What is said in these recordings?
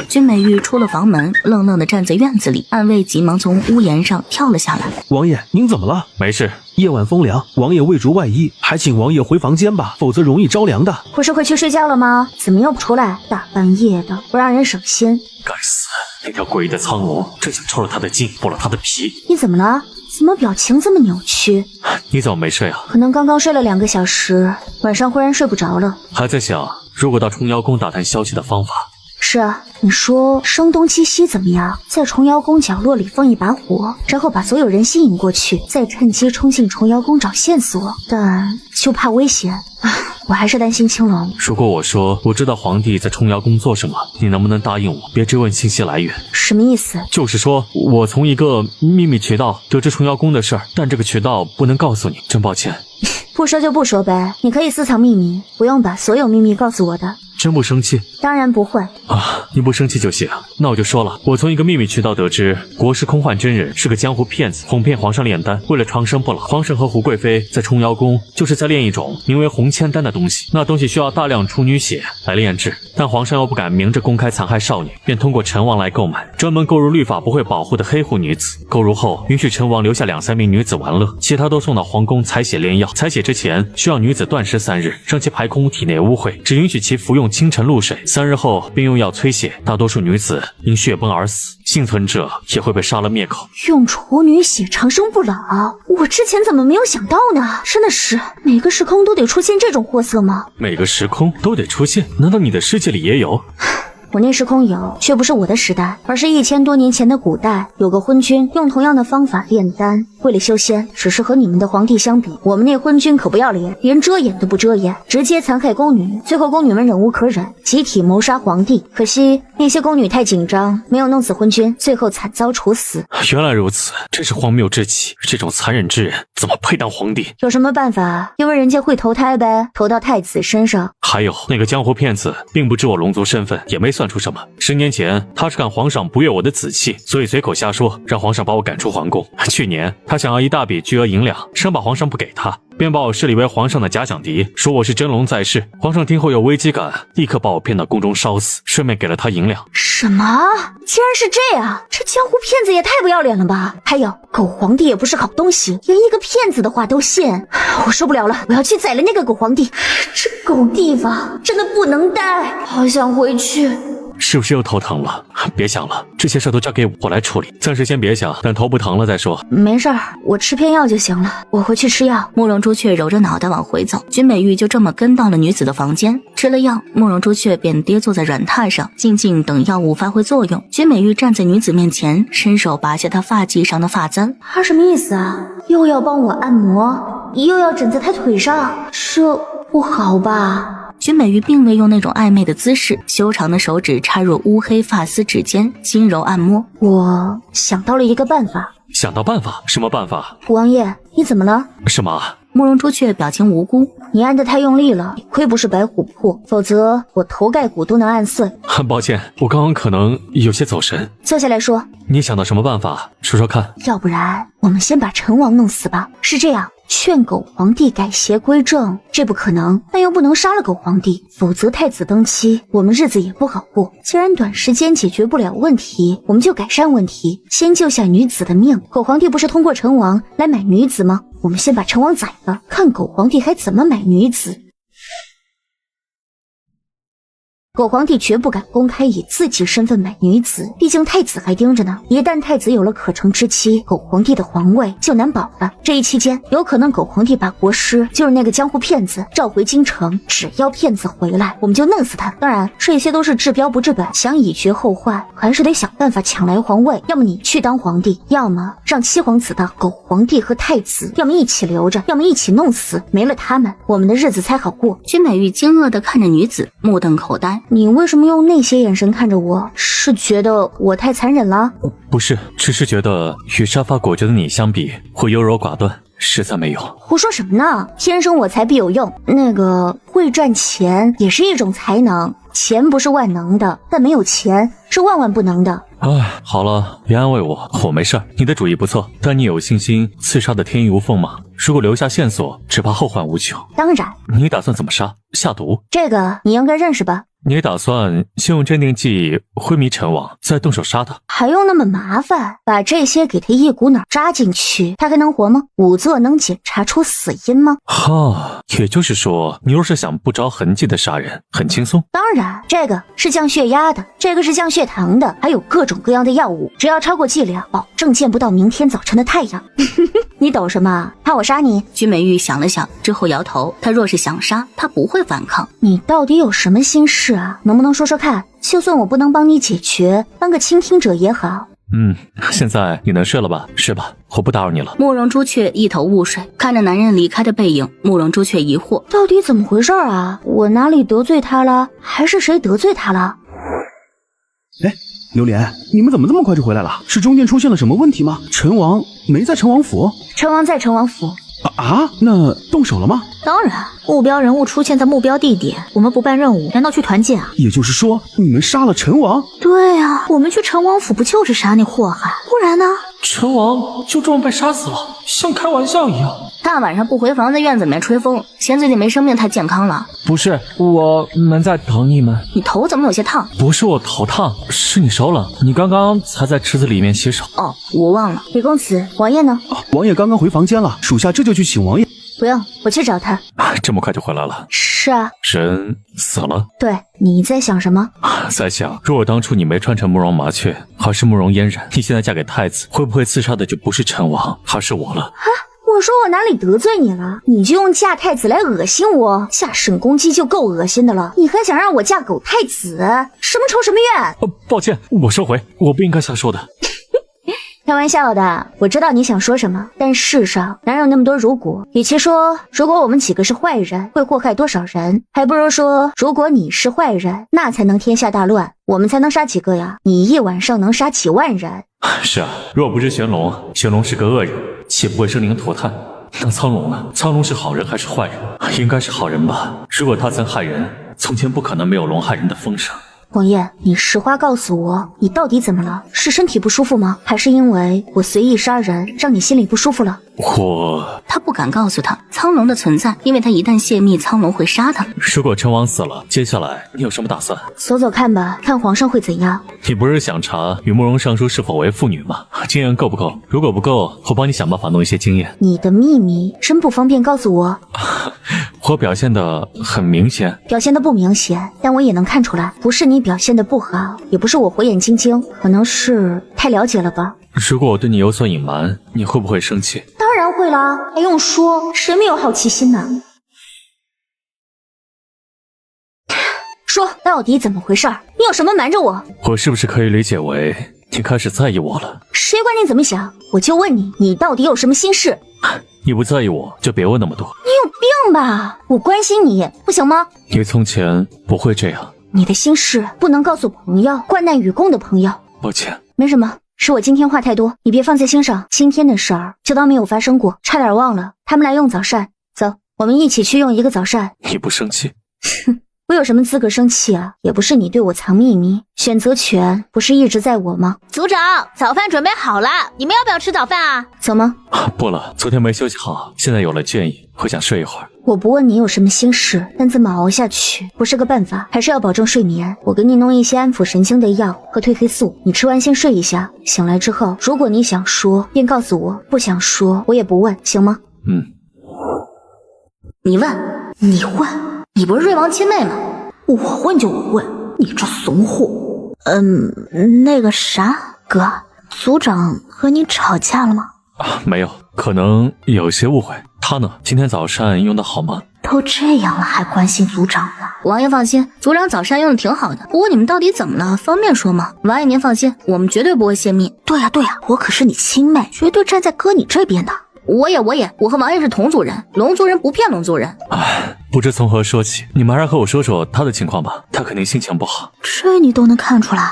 君美玉出了房门，愣愣地站在院子里。暗卫急忙从屋檐上跳了下来。王爷，您怎么了？没事。夜晚风凉，王爷未着外衣，还请王爷回房间吧，否则容易着凉的。不是回去睡觉了吗？怎么又不出来？大半夜的，不让人省心。该死，那条诡异的苍龙正想抽了他的筋，剥了他的皮。你怎么了？怎么表情这么扭曲？你怎么没睡啊？可能刚刚睡了2个小时，晚上忽然睡不着了。还在想如果到虫妖宫打探消息的方法。是啊，你说声东击西怎么样？在虫妖宫角落里放一把火，然后把所有人吸引过去，再趁机冲进虫妖宫找线索。但就怕危险啊，我还是担心青龙。如果我说我知道皇帝在虫妖宫做什么，你能不能答应我别追问信息来源？什么意思？就是说我从一个秘密渠道得知虫妖宫的事儿，但这个渠道不能告诉你，真抱歉。不说就不说呗，你可以私藏秘密，不用把所有秘密告诉我的。真不生气？当然不会啊，你不生气就行。那我就说了，我从一个秘密渠道得知，国师空幻真人是个江湖骗子，哄骗皇上炼丹，为了长生不老。皇上和胡贵妃在虫妖宫就是在炼一种名为红铅丹的东西，那东西需要大量处女血来炼制，但皇上又不敢明着公开残害少女，便通过陈王来购买，专门购入律法不会保护的黑户女子。购入后允许陈王留下2、3名女子玩乐，其他都送到皇宫采血炼药。采血之前需要女子断食3日，让其排空体内污秽，只允许其服用清晨露水，3日后并用药催血，大多数女子因血崩而死，幸存者也会被杀了灭口。用处女血长生不老，我之前怎么没有想到呢？真的是每个时空都得出现这种货色吗？每个时空都得出现？难道你的世界里也有？我那时空有，却不是我的时代，而是1000多年前的古代，有个昏君用同样的方法炼丹，为了修仙，只是和你们的皇帝相比，我们那昏君可不要脸，连遮掩都不遮掩，直接残害宫女，最后宫女们忍无可忍，集体谋杀皇帝。可惜那些宫女太紧张，没有弄死昏君，最后惨遭处死。原来如此，真是荒谬至极，这种残忍之人怎么配当皇帝？有什么办法？因为人家会投胎呗，投到太子身上。还有那个江湖骗子并不知我龙族身份，也没算出什么。10年前他是看皇上不悦我的紫气，所以随口瞎说，让皇上把我赶出皇宫。去年他想要一大笔巨额银两，生怕皇上不给他，便把我视立为皇上的假想敌，说我是真龙在世。皇上听后有危机感，立刻把我骗到宫中烧死，顺便给了他银两。什么？竟然是这样？这江湖骗子也太不要脸了吧！还有狗皇帝也不是好东西，连一个骗子的话都信。我受不了了，我要去宰了那个狗皇帝！这狗地方真的不能待，好想回去。是不是又头疼了？别想了，这些事都交给我来处理，暂时先别想，等头不疼了再说。没事儿，我吃片药就行了，我回去吃药。慕容朱雀揉着脑袋往回走，君美玉就这么跟到了女子的房间，吃了药，慕容朱雀便跌坐在软榻上，静静等药物发挥作用。君美玉站在女子面前，伸手拔下她发髻上的发簪。他什么意思啊？又要帮我按摩，又要枕在他腿上，这不好吧？君美玉并未用那种暧昧的姿势，修长的手指插入乌黑发丝指尖，轻柔按摩。我想到了一个办法。想到办法？什么办法？王爷，你怎么了？什么？慕容朱雀表情无辜。你按得太用力了，亏不是白虎扑，否则我头盖骨都能按碎。很抱歉，我刚刚可能有些走神。坐下来说。你想到什么办法？说说看。要不然我们先把陈王弄死吧。是这样，劝狗皇帝改邪归正，这不可能，但又不能杀了狗皇帝，否则太子登基，我们日子也不好过。既然短时间解决不了问题，我们就改善问题，先救下女子的命。狗皇帝不是通过陈王来买女子吗？我们先把陈王宰了，看狗皇帝还怎么买女子。狗皇帝绝不敢公开以自己身份买女子，毕竟太子还盯着呢。一旦太子有了可乘之妻，狗皇帝的皇位就难保了。这一期间，有可能狗皇帝把国师，就是那个江湖骗子，召回京城，只要骗子回来，我们就弄死他。当然，这些都是治标不治本，想以绝后患，还是得想办法抢来皇位。要么你去当皇帝，要么让七皇子的狗皇帝和太子，要么一起留着，要么一起弄死。没了他们，我们的日子才好过。君美玉惊愕地看着女子，目瞪口呆。你为什么用那些眼神看着我？是觉得我太残忍了？不是，只是觉得与杀伐果决的你相比，会优柔寡断，实在没用。胡说什么呢？天生我材必有用。那个会赚钱也是一种才能，钱不是万能的，但没有钱是万万不能的。哎，好了，别安慰我，我没事儿。你的主意不错，但你有信心刺杀的天衣无缝吗？如果留下线索，只怕后患无穷。当然。你打算怎么杀？下毒。这个你应该认识吧？你打算先用镇定剂昏迷陈王，再动手杀他？还用那么麻烦？把这些给他一股脑扎进去，他还能活吗？仵作能检查出死因吗？哈，也就是说，你若是想不着痕迹的杀人，很轻松。当然，这个是降血压的，这个是降血糖的，还有各种各样的药物，只要超过剂量，保证见不到明天早晨的太阳。你抖什么？怕我杀你？君美玉想了想之后摇头，他若是想杀，他不会反抗。你到底有什么心事啊？能不能说说看？就算我不能帮你解决，当个倾听者也好。现在你能睡了吧？睡吧，我不打扰你了。慕容朱雀一头雾水，看着男人离开的背影，慕容朱雀疑惑，到底怎么回事啊？我哪里得罪他了？还是谁得罪他了？哎，榴莲，你们怎么这么快就回来了？是中间出现了什么问题吗？陈王没在陈王府？陈王在陈王府。那动手了吗？当然，目标人物出现在目标地点，我们不办任务，难道去团建啊？也就是说，你们杀了陈王？对啊，我们去陈王府不就是杀那祸害？不然呢？陈王就这么被杀死了，像开玩笑一样。大晚上不回房，在院子里面吹风，嫌自己没生命太健康了。不是，我们在等你们。你头怎么有些烫？不是我头烫，是你手冷。你刚刚才在池子里面洗手。哦，我忘了。李公子，王爷呢？王爷刚刚回房间了，属下这就去请王爷。不用，我去找他。这么快就回来了？是啊。人死了？对，你在想什么？在想，如果当初你没穿成慕容麻雀，而是慕容嫣然，你现在嫁给太子，会不会刺杀的就不是陈王，而是我了？我说我哪里得罪你了？你就用嫁太子来恶心我，嫁沈公鸡就够恶心的了，你还想让我嫁狗太子？什么仇什么怨？抱歉，我收回，我不应该瞎说的。开玩笑的，我知道你想说什么，但世上哪有那么多如果？与其说如果我们几个是坏人，会祸害多少人，还不如说如果你是坏人，那才能天下大乱，我们才能杀几个呀？你一晚上能杀几万人？是啊，若不是玄龙，玄龙是个恶人，岂不会生灵涂炭？那苍龙呢？苍龙是好人还是坏人？应该是好人吧。如果他曾害人，从前不可能没有龙害人的风声。王爷，你实话告诉我，你到底怎么了？是身体不舒服吗？还是因为我随意杀人，让你心里不舒服了？他不敢告诉他苍龙的存在，因为他一旦泄密，苍龙会杀他。如果陈王死了，接下来你有什么打算？走走看吧，看皇上会怎样。你不是想查与慕容尚书是否为父女吗？经验够不够？如果不够，我帮你想办法弄一些经验。你的秘密真不方便告诉我？我表现得很明显，表现得不明显，但我也能看出来，不是你表现得不好，也不是我火眼金睛，可能是太了解了吧。如果我对你有所隐瞒，你会不会生气？当然会啦，还用说，谁没有好奇心呢？说到底怎么回事？你有什么瞒着我？我是不是可以理解为你开始在意我了？谁管你怎么想？我就问你，你到底有什么心事？你不在意我就别问那么多。你有病吧？我关心你，不行吗？你从前不会这样。你的心事不能告诉朋友，患难与共的朋友。抱歉。没什么，是我今天话太多，你别放在心上。今天的事儿就当没有发生过，差点忘了。他们来用早膳，走，我们一起去用一个早膳。你不生气？哼，我有什么资格生气啊？也不是你对我藏秘密，选择权不是一直在我吗？族长，早饭准备好了，你们要不要吃早饭啊？走吗？不了，昨天没休息好，现在有了倦意，我想睡一会儿。我不问你有什么心事，但这么熬下去不是个办法，还是要保证睡眠。我给你弄一些安抚神经的药和褪黑素，你吃完先睡一下，醒来之后，如果你想说便告诉我，不想说我也不问，行吗？你问，你问，你不是瑞王亲妹吗？我问就我问，你这怂货。那个啥，哥，族长和你吵架了吗？没有，可能有些误会。他呢？今天早膳用的好吗？都这样了还关心族长呢？王爷放心，族长早膳用的挺好的。不过你们到底怎么了？方便说吗？王爷您放心，我们绝对不会泄密。对呀，我可是你亲妹，绝对站在哥你这边的。我和王爷是同族人，龙族人不骗龙族人。不知从何说起，你们还是和我说说他的情况吧，他肯定心情不好。这你都能看出来？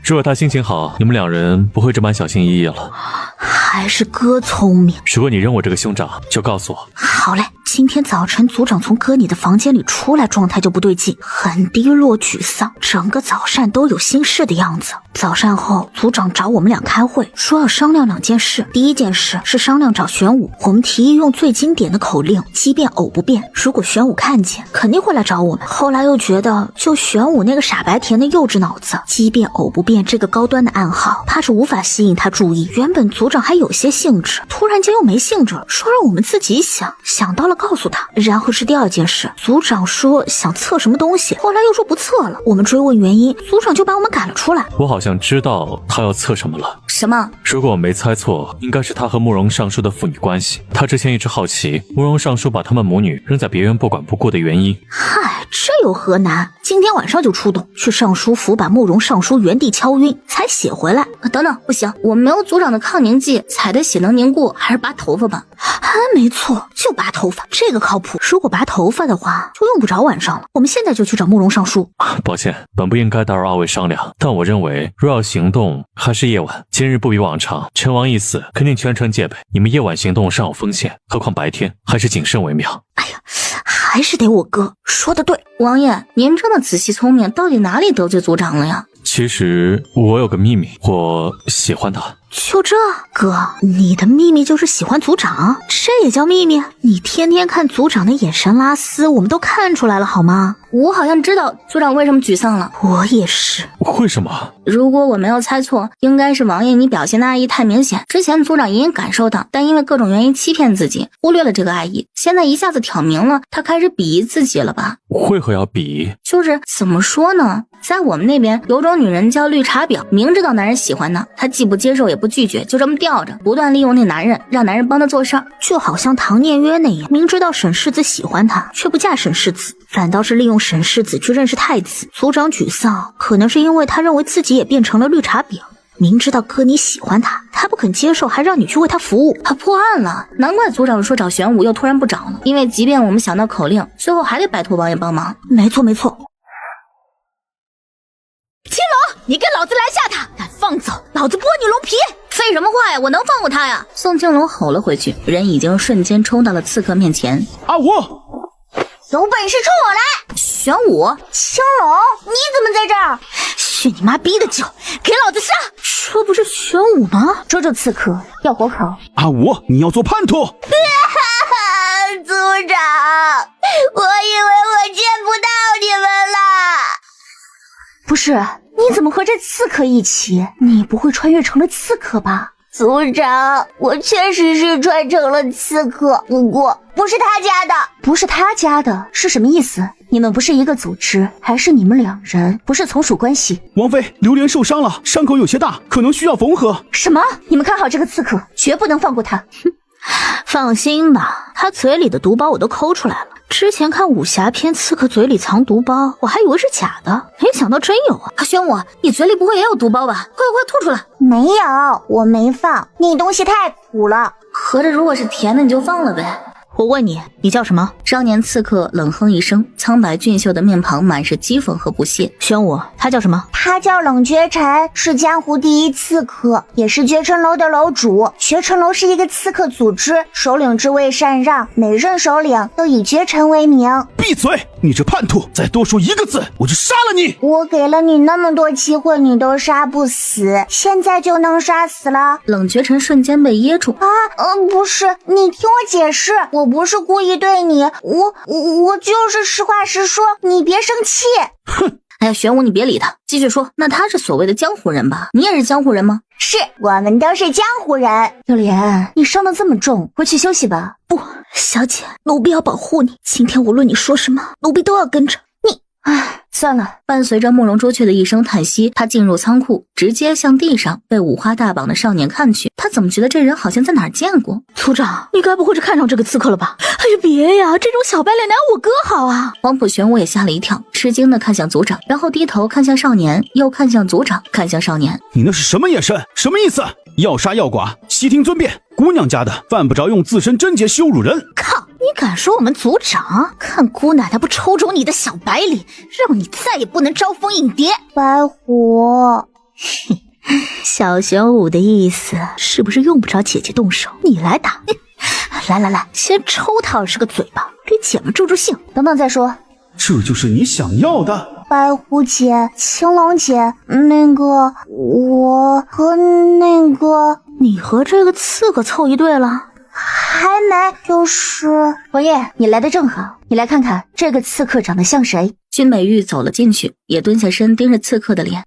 如果他心情好，你们两人不会这般小心翼翼了。还是哥聪明。如果你认我这个兄长，就告诉我。好嘞。今天早晨组长从哥你的房间里出来，状态就不对劲，很低落沮丧，整个早膳都有心事的样子。早膳后，组长找我们俩开会，说要商量2件事。第一件事是商量找玄武，我们提议用最经典的口令，奇变偶不变，如果玄武看见，肯定会来找我们。后来又觉得，就玄武那个傻白甜的幼稚脑子，奇变偶不变这个高端的暗号，怕是无法吸引他注意。原本组长还有些兴致，突然间又没兴致了，说让我们自己想，想到了告诉他。然后是第2件事，组长说想测什么东西，后来又说不测了。我们追问原因，组长就把我们赶了出来。我好像知道他要测什么了。什么？如果我没猜错，应该是他和慕容尚书的父女关系。他之前一直好奇慕容尚书把他们母女扔在别人不管不顾的原因。嗨，这有何难？今天晚上就出动去尚书府，把慕容尚书原地敲晕，采血回来。等等，不行，我没有组长的抗凝剂，采的血能凝固，还是拔头发吧。没错，就拔头发，这个靠谱。如果拔头发的话，就用不着晚上了。我们现在就去找慕容尚书。抱歉，本不应该打扰二位商量，但我认为若要行动，还是夜晚。今日不比往常，陈王一死，肯定全城戒备。你们夜晚行动尚有风险，何况白天，还是谨慎为妙。哎呀，还是得我哥说的对。王爷，您这么仔细聪明，到底哪里得罪组长了呀？其实我有个秘密，我喜欢他。就这？哥，你的秘密就是喜欢组长？这也叫秘密？你天天看组长的眼神拉丝，我们都看出来了好吗？我好像知道组长为什么沮丧了。我也是。为什么？如果我没有猜错，应该是王爷你表现的爱意太明显。之前组长隐隐感受到，但因为各种原因欺骗自己，忽略了这个爱意。现在一下子挑明了，他开始鄙夷自己了吧？为何要鄙夷？就是怎么说呢？在我们那边有种女人叫绿茶婊，明知道男人喜欢她，她既不接受也不拒绝，就这么吊着，不断利用那男人，让男人帮她做事儿。就好像唐念约那样，明知道沈世子喜欢她，却不嫁沈世子，反倒是利用沈世子去认识太子。组长沮丧，可能是因为他认为自己也变成了绿茶婊。明知道哥你喜欢他，他不肯接受，还让你去为他服务。他破案了，难怪组长说找玄武又突然不找了，因为即便我们想到口令，最后还得拜托王爷帮忙。没错没错。青龙，你给老子拦下他！敢放走，老子剥你龙皮！废什么话呀，我能放过他呀？宋青龙吼了回去，人已经瞬间冲到了刺客面前。阿武，有本事冲我来！玄武，青龙，你怎么在这儿？去你妈逼的酒，给老子上！这不是玄武吗？捉住刺客，要活口。阿武，你要做叛徒！组长，我以为我见不到你们了。不是，你怎么和这刺客一起？你不会穿越成了刺客吧？组长，我确实是穿成了刺客，不过不是他家的。不是他家的是什么意思？你们不是一个组织，还是你们2人不是从属关系？王妃，榴莲受伤了，伤口有些大，可能需要缝合。什么？你们看好这个刺客，绝不能放过他。哼，放心吧，他嘴里的毒包我都抠出来了。之前看武侠片，刺客嘴里藏毒包，我还以为是假的，没想到真有啊！玄武，你嘴里不会也有毒包吧？快吐出来！没有，我没放，那东西太苦了。合着如果是甜的，你就放了呗。我问你，你叫什么？少年刺客冷哼一声，苍白俊秀的面庞满是讥讽和不屑。玄武，他叫什么？他叫冷绝尘，是江湖第1刺客，也是绝尘楼的楼主。绝尘楼是一个刺客组织，首领之位禅让，每任首领都以绝尘为名。闭嘴！你这叛徒，再多说1个字，我就杀了你！我给了你那么多机会，你都杀不死，现在就能杀死了？冷绝尘瞬间被噎住。不是，你听我解释，我不是故意对你，我就是实话实说，你别生气。哼！哎呀，玄武，你别理他，继续说。那他是所谓的江湖人吧？你也是江湖人吗？是，我们都是江湖人。榴莲，你伤得这么重，回去休息吧。不，小姐，奴婢要保护你，今天无论你说什么，奴婢都要跟着你。唉，算了。伴随着慕容朱雀的一声叹息，他进入仓库，直接向地上被五花大绑的少年看去。他怎么觉得这人好像在哪儿见过？组长，你该不会是看上这个刺客了吧？哎呀，别呀，这种小白脸哪有我哥好啊！黄埔玄武也吓了一跳，吃惊的看向组长，然后低头看向少年，又看向组长，看向少年。你那是什么眼神？什么意思？要杀要剐，悉听尊便。姑娘家的，犯不着用自身贞洁羞辱人。靠！你敢说我们组长？看姑奶奶不抽走你的小白脸，让你再也不能招蜂引蝶。白虎，小玄武的意思是不是用不着姐姐动手，你来打？来，先抽他20个嘴巴，给姐们助助兴。等等再说。这就是你想要的？白狐姐、青龙姐，我和你和这个刺客凑一对了？还没，就是王爷，你来的正好，你来看看这个刺客长得像谁？君美玉走了进去，也蹲下身盯着刺客的脸，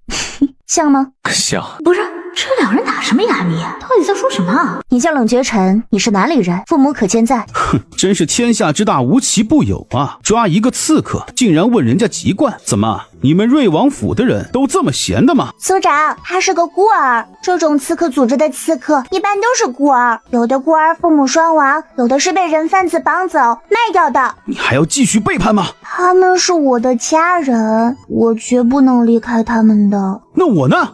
像吗？像。不是，这两人打什么哑谜？到底在说什么啊？你叫冷绝尘，你是哪里人？父母可健在？哼，真是天下之大无奇不有啊！抓一个刺客，竟然问人家籍贯，怎么？你们瑞王府的人都这么闲的吗？族长，他是个孤儿。这种刺客组织的刺客一般都是孤儿，有的孤儿父母双亡，有的是被人贩子绑走卖掉的。你还要继续背叛吗？他们是我的家人，我绝不能离开他们的。那我呢？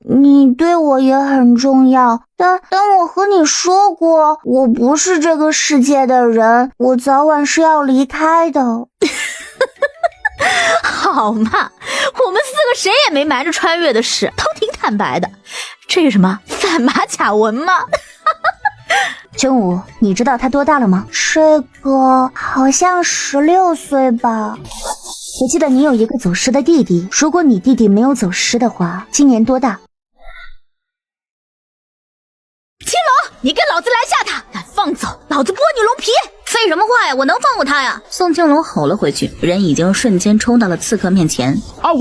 你对我也很重要，但我和你说过，我不是这个世界的人，我早晚是要离开的。好嘛，我们4个谁也没瞒着穿越的事，都挺坦白的。这是什么反马甲纹吗？真武，你知道他多大了吗？这个好像16岁吧。我记得你有一个走失的弟弟，如果你弟弟没有走失的话，今年多大？青龙，你给老子拦下他！敢放走，老子剥你龙皮！废什么话呀，我能放过他呀？宋青龙吼了回去，人已经瞬间冲到了刺客面前。阿武，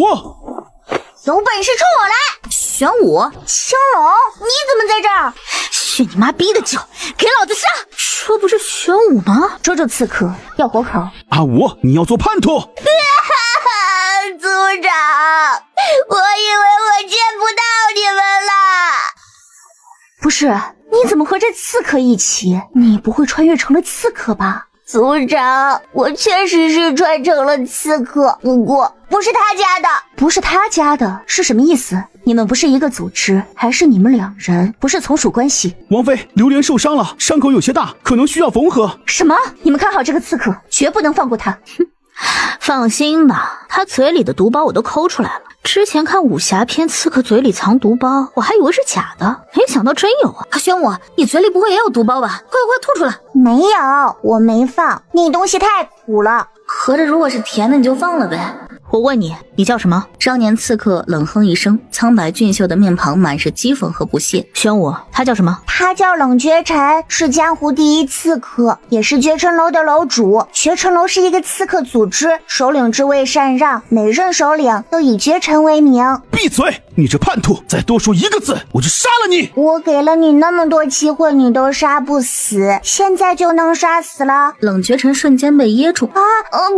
有本事冲我来！玄武，青龙，你怎么在这儿？去你妈逼的酒，给老子上！这不是玄武吗？捉住刺客，要活口。阿武，你要做叛徒！族长，我以为我见不到你们了。不是，你怎么和这刺客一起？你不会穿越成了刺客吧？族长，我确实是穿成了刺客，不过不是他家的。不是他家的是什么意思？你们不是一个组织，还是你们两人不是从属关系？王妃，榴莲受伤了，伤口有些大，可能需要缝合。什么？你们看好这个刺客，绝不能放过他。放心吧，他嘴里的毒包我都抠出来了。之前看武侠片，刺客嘴里藏毒包，我还以为是假的，没想到真有啊！玄武，你嘴里不会也有毒包吧？快吐出来！没有，我没放，那东西太苦了。合着如果是甜的，你就放了呗。我问你，你叫什么？少年刺客冷哼一声，苍白俊秀的面庞满是讥讽和不屑。玄武，他叫什么？他叫冷绝尘，是江湖第一刺客，也是绝尘楼的楼主。绝尘楼是一个刺客组织，首领之位禅让，每任首领都以绝尘为名。闭嘴！你这叛徒，再多说一个字，我就杀了你！我给了你那么多机会，你都杀不死，现在就能杀死了？冷绝尘瞬间被噎住。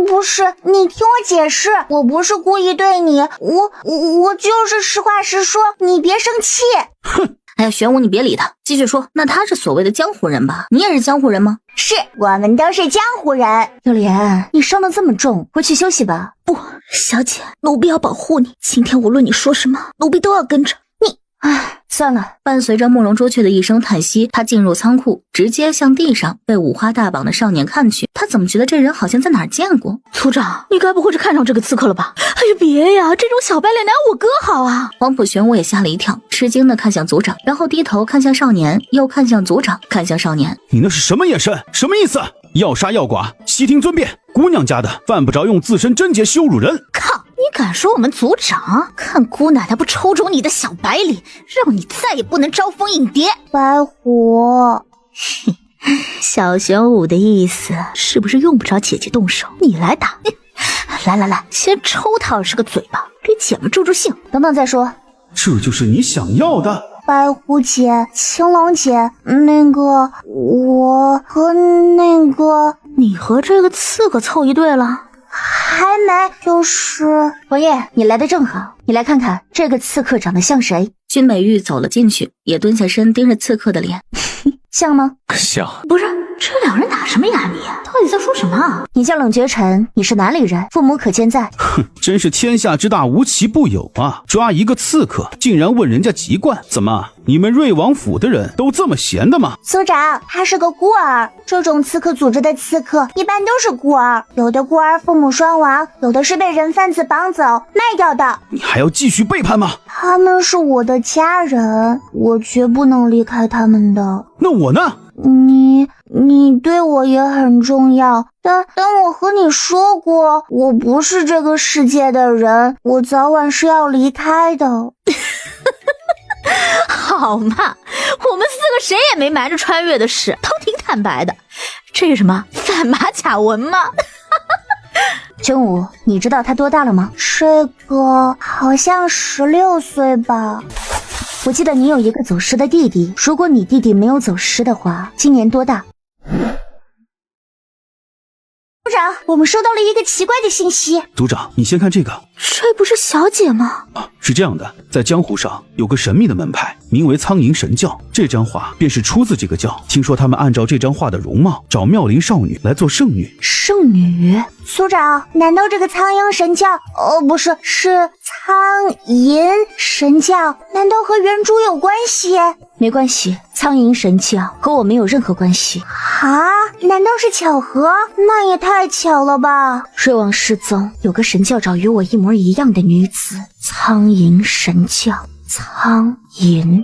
不是，你听我解释，我不是故意对你，我就是实话实说，你别生气。哼！哎呀，玄武，你别理他，继续说。那他是所谓的江湖人吧？你也是江湖人吗？是，我们都是江湖人。榴莲，你伤得这么重，回去休息吧。不，小姐，奴婢要保护你，今天无论你说什么，奴婢都要跟着你。算了。伴随着慕容朱雀的一声叹息，他进入仓库，直接向地上被五花大绑的少年看去。他怎么觉得这人好像在哪儿见过？族长，你该不会是看上这个刺客了吧？哎呀，别呀，这种小白脸哪有我哥好啊！黄埔玄武也吓了一跳，吃惊的看向族长，然后低头看向少年，又看向族长，看向少年。你那是什么眼神？什么意思？要杀要剐，悉听尊便。姑娘家的，犯不着用自身贞洁羞辱人。靠！你敢说我们族长？看姑奶奶不抽走你的小白脸，让你再也不能招蜂引蝶。白虎，小玄武的意思是不是用不着姐姐动手，你来打？来，先抽他20个嘴巴，给姐们助助兴。等等再说。这就是你想要的？白狐姐、青龙姐，我和你和这个刺客凑一对了？还没，就是王爷，你来的正好，你来看看这个刺客长得像谁？君美玉走了进去，也蹲下身盯着刺客的脸，像吗？像。不是，这两人打什么哑谜？到底在说什么啊？你叫冷绝尘，你是哪里人？父母可健在？哼，真是天下之大无奇不有啊！抓一个刺客，竟然问人家籍贯，怎么？你们瑞王府的人都这么闲的吗？族长，他是个孤儿。这种刺客组织的刺客一般都是孤儿，有的孤儿父母双亡，有的是被人贩子绑走卖掉的。你还要继续背叛吗？他们是我的家人，我绝不能离开他们的。那我呢？你对我也很重要，但我和你说过，我不是这个世界的人，我早晚是要离开的。好嘛，我们4个谁也没瞒着穿越的事，都挺坦白的。这是什么反马甲纹吗？真武，你知道他多大了吗？这个好像16岁吧。我记得你有一个走失的弟弟，如果你弟弟没有走失的话，今年多大？组长，我们收到了一个奇怪的信息。组长，你先看这个。这不是小姐吗？是这样的，在江湖上有个神秘的门派，名为苍蝇神教，这张画便是出自这个教。听说他们按照这张画的容貌，找妙龄少女来做圣女。圣女？组长，难道这个苍蝇神教，不是，是苍蝇神教，难道和原主有关系？没关系，苍蝇神教和我没有任何关系。啊？难道是巧合？那也太巧了吧！瑞王失踪，有个神教找与我一模一样的女子，苍蝇神教，苍蝇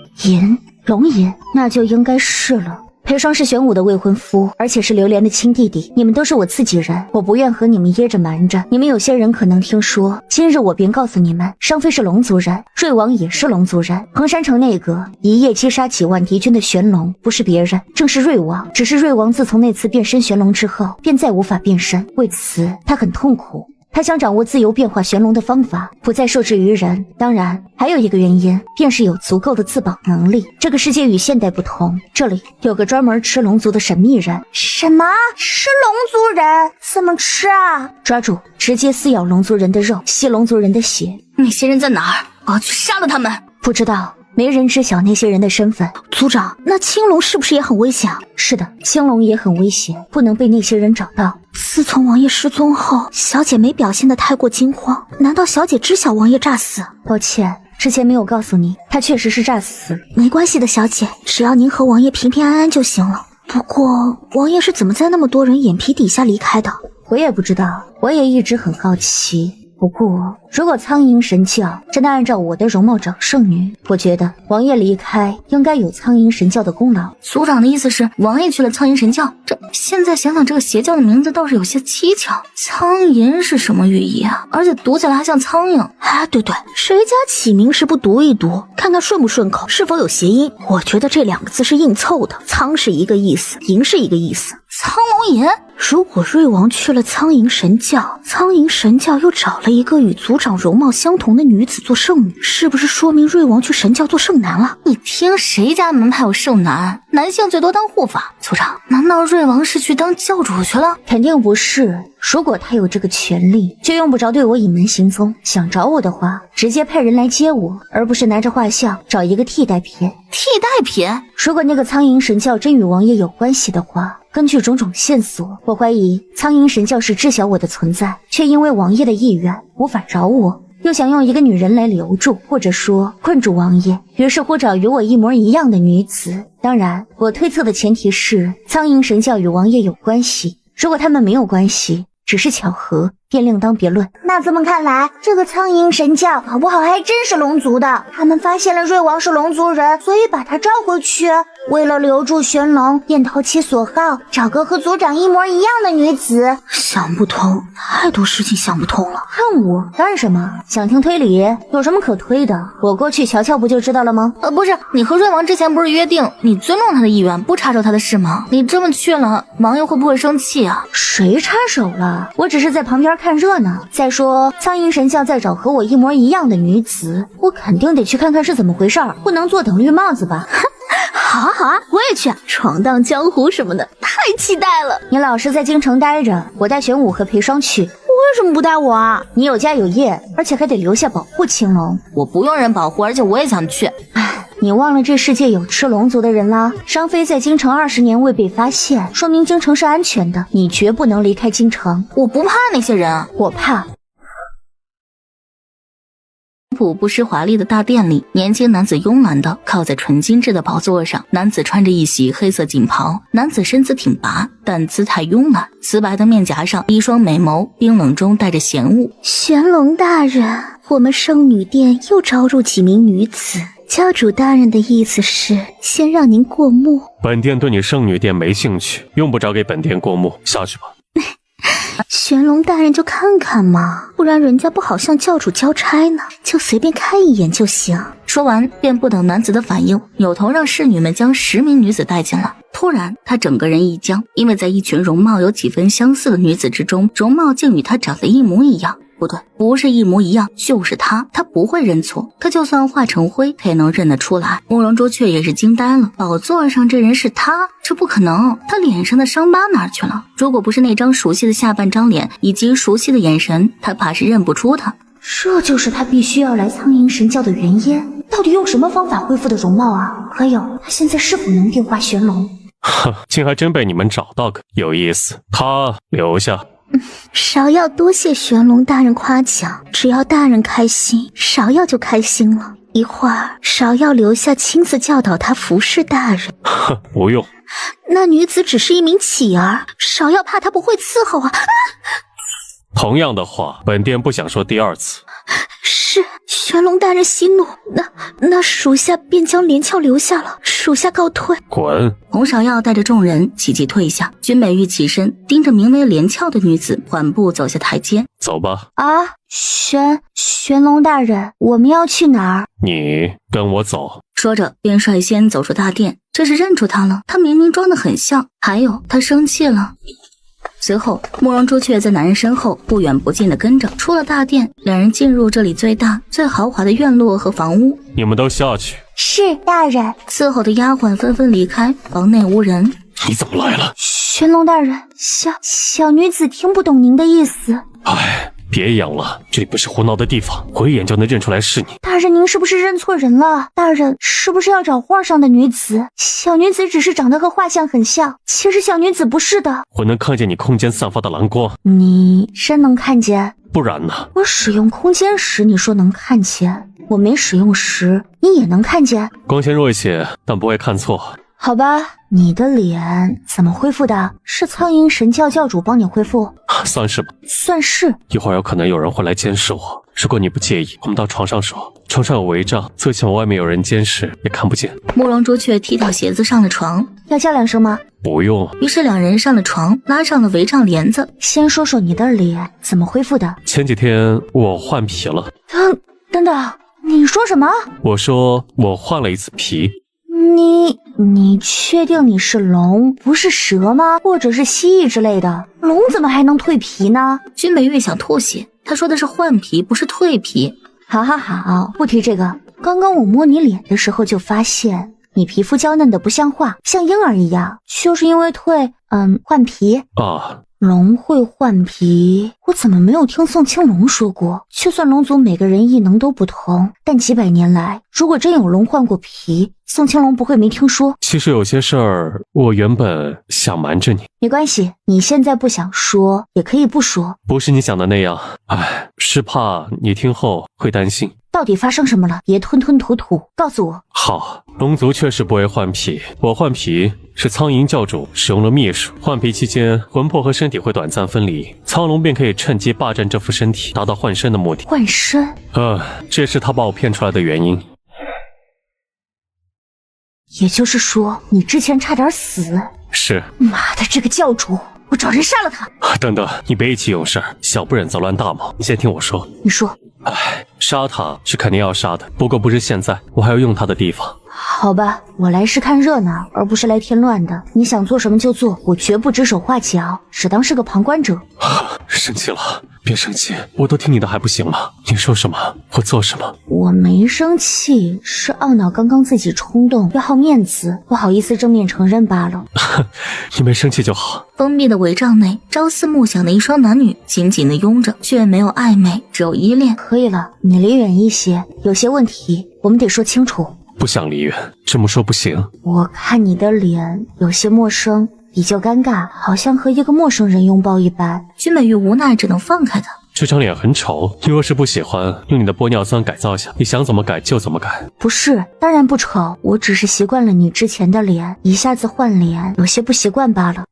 龙吟，那就应该是了。裴霜是玄武的未婚夫，而且是榴莲的亲弟弟，你们都是我自己人，我不愿和你们掖着瞒着。你们有些人可能听说，今日我便告诉你们，商飞是龙族人，瑞王也是龙族人。衡山城那个一夜击杀几万敌军的玄龙，不是别人，正是瑞王。只是瑞王自从那次变身玄龙之后，便再无法变身，为此他很痛苦。他想掌握自由变化玄龙的方法，不再受制于人。当然，还有一个原因，便是有足够的自保能力。这个世界与现代不同，这里有个专门吃龙族的神秘人。什么？吃龙族人？怎么吃啊？抓住，直接撕咬龙族人的肉，吸龙族人的血。那些人在哪儿？我要去杀了他们。不知道。没人知晓那些人的身份。组长，那青龙是不是也很危险啊？是的，青龙也很危险，不能被那些人找到。自从王爷失踪后，小姐没表现得太过惊慌，难道小姐知晓王爷诈死？抱歉，之前没有告诉你，他确实是诈死。没关系的，小姐，只要您和王爷平平安安就行了。不过，王爷是怎么在那么多人眼皮底下离开的？我也不知道，我也一直很好奇。不过，如果苍蝇神教真的按照我的容貌找圣女，我觉得王爷离开应该有苍蝇神教的功劳。组长的意思是王爷去了苍蝇神教？这现在想想，这个邪教的名字倒是有些蹊跷。苍蝇是什么寓意啊？而且读起来还像苍蝇。啊，对对，谁家起名时不读一读，看看顺不顺口，是否有谐音？我觉得这2个字是硬凑的，苍是一个意思，蝇是一个意思。苍龙吟。如果瑞王去了苍蝇神教，苍蝇神教又找了一个与族长容貌相同的女子做圣女，是不是说明瑞王去神教做圣男了？你听谁家门派有圣男？男性最多当护法。组长，难道瑞王是去当教主去了？肯定不是。如果他有这个权利，就用不着对我隐瞒行踪。想找我的话，直接派人来接我，而不是拿着画像找一个替代品。替代品？如果那个苍蝇神教真与王爷有关系的话，根据种种线索，我怀疑苍蝇神教是知晓我的存在，却因为王爷的意愿无法找我，又想用一个女人来留住，或者说困住王爷，于是乎找与我一模一样的女子。当然，我推测的前提是苍蝇神教与王爷有关系，如果他们没有关系，只是巧合，便另当别论。那这么看来，这个苍蝇神教搞不好还真是龙族的。他们发现了瑞王是龙族人，所以把他召回去，为了留住玄龙，便投其所好，找个和族长一模一样的女子。想不通，太多事情想不通了。看我干什么？想听推理？有什么可推的？我过去瞧瞧不就知道了吗？不是，你和瑞王之前不是约定你尊重他的意愿，不插手他的事吗？你这么去了，王爷会不会生气啊？谁插手了？我只是在旁边看热闹。再说苍蝇神教在找和我一模一样的女子，我肯定得去看看是怎么回事儿，不能坐等绿帽子吧。好啊好啊，我也去闯荡江湖什么的，太期待了。你老实在京城待着，我带玄武和裴霜去。为什么不带我啊？你有家有业，而且还得留下保护青龙。我不用人保护，而且我也想去。你忘了这世界有吃龙族的人啦？商飞在京城20年未被发现，说明京城是安全的，你绝不能离开京城。我不怕那些人，我怕。不失华丽的大殿里，年轻男子慵懒地靠在纯金制的宝座上。男子穿着一袭黑色锦袍，男子身姿挺拔，但姿态慵懒。瓷白的面颊上，一双美眸冰冷中带着嫌恶。玄龙大人，我们圣女殿又招入几名女子，教主大人的意思是先让您过目？本店对你圣女殿没兴趣，用不着给本店过目，下去吧。玄龙大人就看看嘛，不然人家不好向教主交差呢，就随便看一眼就行。说完便不等男子的反应，扭头让侍女们将10名女子带进来。突然他整个人一僵，因为在一群容貌有几分相似的女子之中，容貌竟与他长得一模一样。不对，不是一模一样，就是他不会认错，他就算化成灰，他也能认得出来。慕容朱雀也是惊呆了，宝座上这人是他？这不可能，他脸上的伤疤哪儿去了？如果不是那张熟悉的下半张脸以及熟悉的眼神，他怕是认不出他。这就是他必须要来苍蝇神教的原因。到底用什么方法恢复的容貌啊？还有，他现在是否能变化玄龙？哼，竟还真被你们找到个，有意思。他留下。芍药多谢玄龙大人夸奖，只要大人开心，芍药就开心了。一会儿芍药留下亲自教导他服侍大人。哼，不用。那女子只是一名乞儿，芍药怕她不会伺候啊。同样的话，本店不想说第二次。是，玄龙大人息怒，那属下便将连翘留下了，属下告退。滚！洪芍药带着众人齐齐退下，君美玉起身，盯着名为连翘的女子，缓步走下台阶。走吧。啊，玄龙大人，我们要去哪儿？你跟我走。说着便率先走出大殿，这是认出他了，他明明装得很像，还有他生气了。随后慕容朱雀在男人身后不远不近地跟着，出了大殿，两人进入这里最大最豪华的院落和房屋。你们都下去。是大人。伺候的丫鬟纷纷离开，房内无人。你怎么来了？玄龙大人，小女子听不懂您的意思。哎，别养了，这里不是胡闹的地方，我一眼就能认出来是你。大人，您是不是认错人了？大人是不是要找画上的女子？小女子只是长得和画像很像，其实小女子不是的。我能看见你空间散发的蓝光。你真能看见？不然呢？我使用空间时你说能看见，我没使用时你也能看见？光线弱一些，但不会看错。好吧，你的脸怎么恢复的？是苍蝇神教教主帮你恢复？算是吧。算是。一会儿有可能有人会来监视我，如果你不介意，我们到床上说。床上有帷帐，最起码外面有人监视也看不见。慕容朱雀踢掉鞋子上了床。要叫两声吗？不用。于是两人上了床，拉上了帷帐帘子。先说说你的脸怎么恢复的？前几天我换皮了。等等，你说什么？我说我换了一次皮。你确定你是龙，不是蛇吗？或者是蜥蜴之类的？龙怎么还能蜕皮呢？君美玉想吐血，他说的是换皮，不是蜕皮。好，不提这个。刚刚我摸你脸的时候就发现，你皮肤娇嫩的不像话，像婴儿一样，就是因为换皮啊。龙会换皮，我怎么没有听宋青龙说过？就算龙族每个人异能都不同，但几百年来，如果真有龙换过皮，宋青龙不会没听说。其实有些事儿，我原本想瞒着你。没关系，你现在不想说，也可以不说。不是你想的那样，是怕你听后会担心。到底发生什么了？别吞吞吐吐，告诉我。好，龙族确实不会换皮，我换皮是苍蝇教主使用了秘术，换皮期间魂魄和身体会短暂分离，苍龙便可以趁机霸占这副身体，达到换身的目的。换身？这也是他把我骗出来的原因。也就是说，你之前差点死。是。妈的，这个教主！我找人杀了他！等等，你别意气用事，小不忍则乱大谋。你先听我说。你说。杀他是肯定要杀的，不过不是现在，我还有用他的地方。好吧，我来是看热闹，而不是来添乱的。你想做什么就做，我绝不指手画脚，只当是个旁观者。生气了，别生气，我都听你的还不行吗？你说什么，我做什么。我没生气，是懊恼刚刚自己冲动，要好面子，不好意思正面承认罢了。你没生气就好。封闭的帷帐内，朝思暮想的一双男女紧紧的拥着，却没有暧昧，只有依恋。可以了，你离远一些，有些问题我们得说清楚。不想离远，这么说不行。我看你的脸有些陌生，比较尴尬，好像和一个陌生人拥抱一般。君美玉无奈只能放开他。这张脸很丑，你若是不喜欢，用你的玻尿酸改造下，你想怎么改就怎么改。不是，当然不丑，我只是习惯了你之前的脸，一下子换脸，有些不习惯罢了。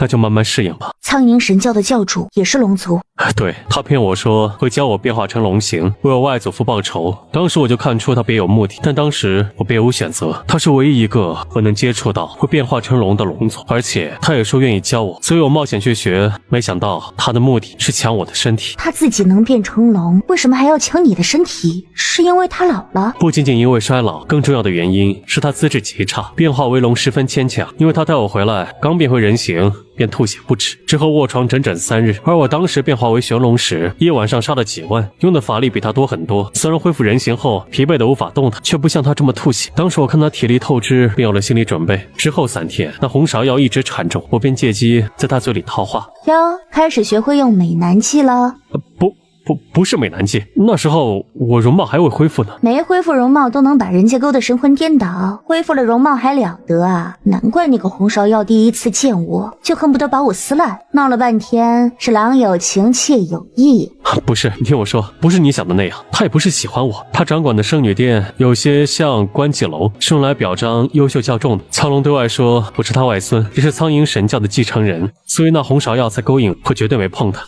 那就慢慢适应吧。苍蝇神教的教主也是龙族，对，他骗我说会教我变化成龙形，为我外祖父报仇。当时我就看出他别有目的，但当时我别无选择。他是唯一一个我能接触到会变化成龙的龙族，而且他也说愿意教我，所以我冒险去学。没想到他的目的是抢我的身体。他自己能变成龙，为什么还要抢你的身体？是因为他老了？不仅仅因为衰老，更重要的原因是他资质极差，变化为龙十分牵强。因为他带我回来，刚变回人形便吐血不止，之后卧床整整3日。而我当时变化为玄龙时，一晚上杀了几万，用的法力比他多很多。虽然恢复人形后疲惫的无法动弹，却不像他这么吐血。当时我看他体力透支，便有了心理准备。之后3天，那红芍药一直缠着我，我便借机在他嘴里套话。哟，开始学会用美男计了？不是美男计，那时候我容貌还未恢复呢。没恢复容貌都能把人家勾得神魂颠倒，恢复了容貌还了得啊！难怪那个红芍药第一次见我就恨不得把我撕烂，闹了半天是郎有情妾有意。不是，你听我说，不是你想的那样，他也不是喜欢我。他掌管的圣女殿有些像官妓楼，是用来表彰优秀教众的。苍龙对外说我是他外孙，也是苍蝇神教的继承人，所以那红芍药才勾引我，绝对没碰他。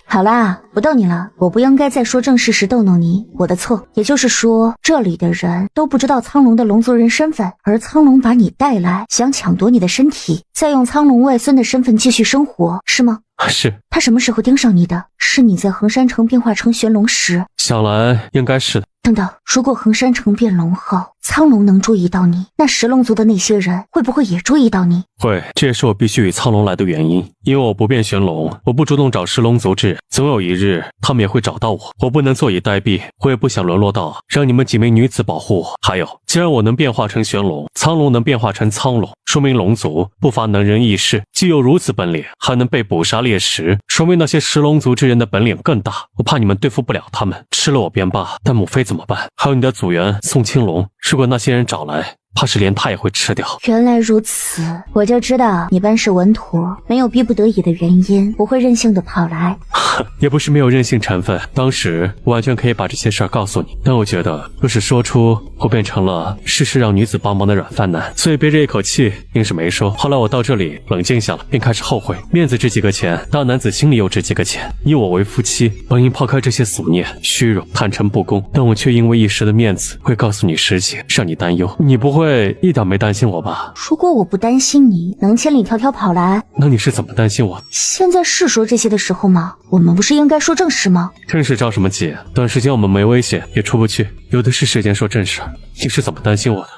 好啦，不逗你了，我不应该在说正事时逗弄你，我的错。也就是说，这里的人都不知道苍龙的龙族人身份，而苍龙把你带来，想抢夺你的身体，再用苍龙外孙的身份继续生活，是吗？是。他什么时候盯上你的？是你在衡山城变化成玄龙时？想来应该是的。等等，如果衡山城变龙后，苍龙能注意到你，那食龙族的那些人会不会也注意到你？会，这也是我必须与苍龙来的原因。因为我不变玄龙，我不主动找食龙族之人，总有一日他们也会找到我。我不能坐以待毙，我也不想沦落到让你们几名女子保护我。还有，既然我能变化成玄龙，苍龙能变化成苍龙，说明龙族不乏能人异士，既有如此本领，还能被捕杀猎食，说明那些食龙族之人的本领更大。我怕你们对付不了他们，吃了我便罢，但母妃怎么办？还有你的祖源宋青龙，如果那些人找来，怕是连他也会吃掉。原来如此，我就知道你办事稳妥，没有逼不得已的原因，不会任性的跑来。也不是没有任性成分，当时我完全可以把这些事儿告诉你，但我觉得若是说出，我变成了事事让女子帮忙的软饭男，所以憋着一口气硬是没说。后来我到这里冷静下了，便开始后悔，面子值几个钱，大男子心里又值几个钱。以我为夫妻，本应抛开这些俗念、虚荣、坦诚不公，但我却因为一时的面子会告诉你实情，让你担忧。你不会一点没担心我吧？如果我不担心你，能千里迢迢跑来，那你是怎么担心我？现在是说这些的时候吗？我们不是应该说正事吗？正事着什么急？短时间我们没危险，也出不去，有的是时间说正事。你是怎么担心我的？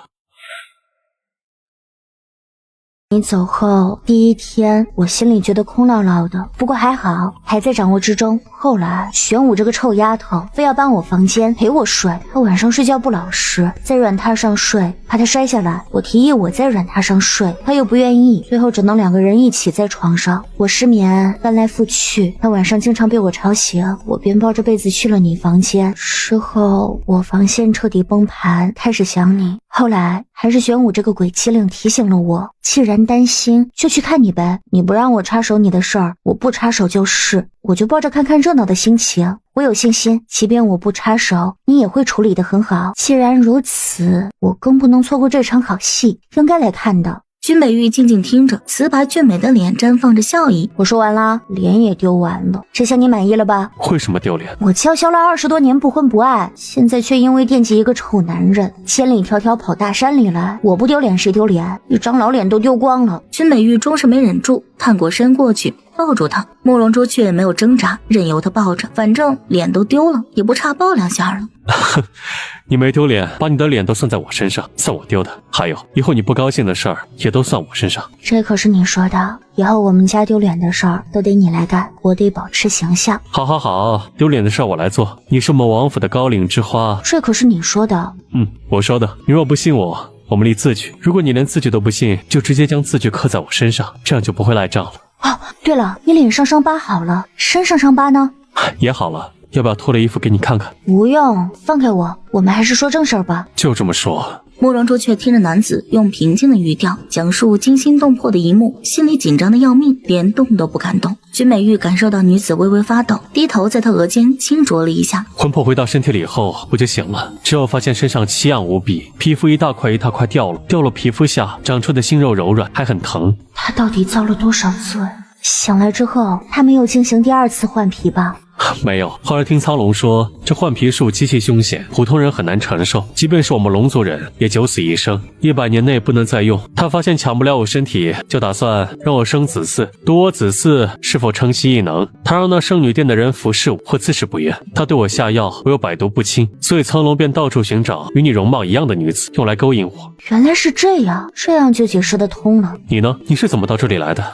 你走后第1天，我心里觉得空落落的，不过还好，还在掌握之中。后来玄武这个臭丫头非要搬我房间陪我睡，她晚上睡觉不老实，在软榻上睡，怕她摔下来。我提议我在软榻上睡，她又不愿意，最后只能2个人一起在床上。我失眠，翻来覆去，她晚上经常被我吵醒，我便抱着被子去了你房间。之后我防线彻底崩盘，开始想你。后来还是玄武这个鬼机灵提醒了我，既然担心就去看你呗，你不让我插手你的事儿，我不插手就是，我就抱着看看热闹的心情。我有信心，即便我不插手，你也会处理得很好。既然如此，我更不能错过这场好戏，应该来看的。君美玉静静听着，瓷白俊美的脸绽放着笑意。我说完了，脸也丢完了，这下你满意了吧？为什么丢脸？我叫嚣了20多年不婚不爱，现在却因为惦记一个臭男人，千里迢迢跑大山里来，我不丢脸谁丢脸？一张老脸都丢光了。君美玉终是没忍住，探过身过去抱住他。慕容珠却没有挣扎，任由他抱着，反正脸都丢了，也不差抱2下了。你没丢脸，把你的脸都算在我身上，算我丢的。还有，以后你不高兴的事儿也都算我身上。这可是你说的，以后我们家丢脸的事儿都得你来干，我得保持形象。好好好，丢脸的事儿我来做。你是我们王府的高岭之花，这可是你说的。我说的。你若不信我，我们立字据。如果你连字据都不信，就直接将字据刻在我身上，这样就不会赖账了。哦，对了，你脸上伤疤好了，身上伤疤呢？也好了，要不要脱了衣服给你看看？不用，放开我，我们还是说正事儿吧。就这么说。慕容朱雀听着男子用平静的语调讲述惊心动魄的一幕，心里紧张的要命，连动都不敢动。君美玉感受到女子微微发抖，低头在她额间轻啄了一下。魂魄回到身体里后，我就醒了，之后发现身上奇痒无比，皮肤一大块一大块掉了皮肤下长出的新肉柔软，还很疼。他到底遭了多少罪？醒来之后，他没有进行第二次换皮吧？没有，后来听苍龙说，这换皮术极其凶险，普通人很难承受，即便是我们龙族人也九死一生，100年内不能再用。他发现抢不了我身体，就打算让我生子嗣，赌我子嗣是否承袭异能。他让那圣女殿的人服侍我，我自是不愿。他对我下药，我又百毒不侵，所以苍龙便到处寻找与你容貌一样的女子，用来勾引我。原来是这样，这样就解释得通了。你呢？你是怎么到这里来的？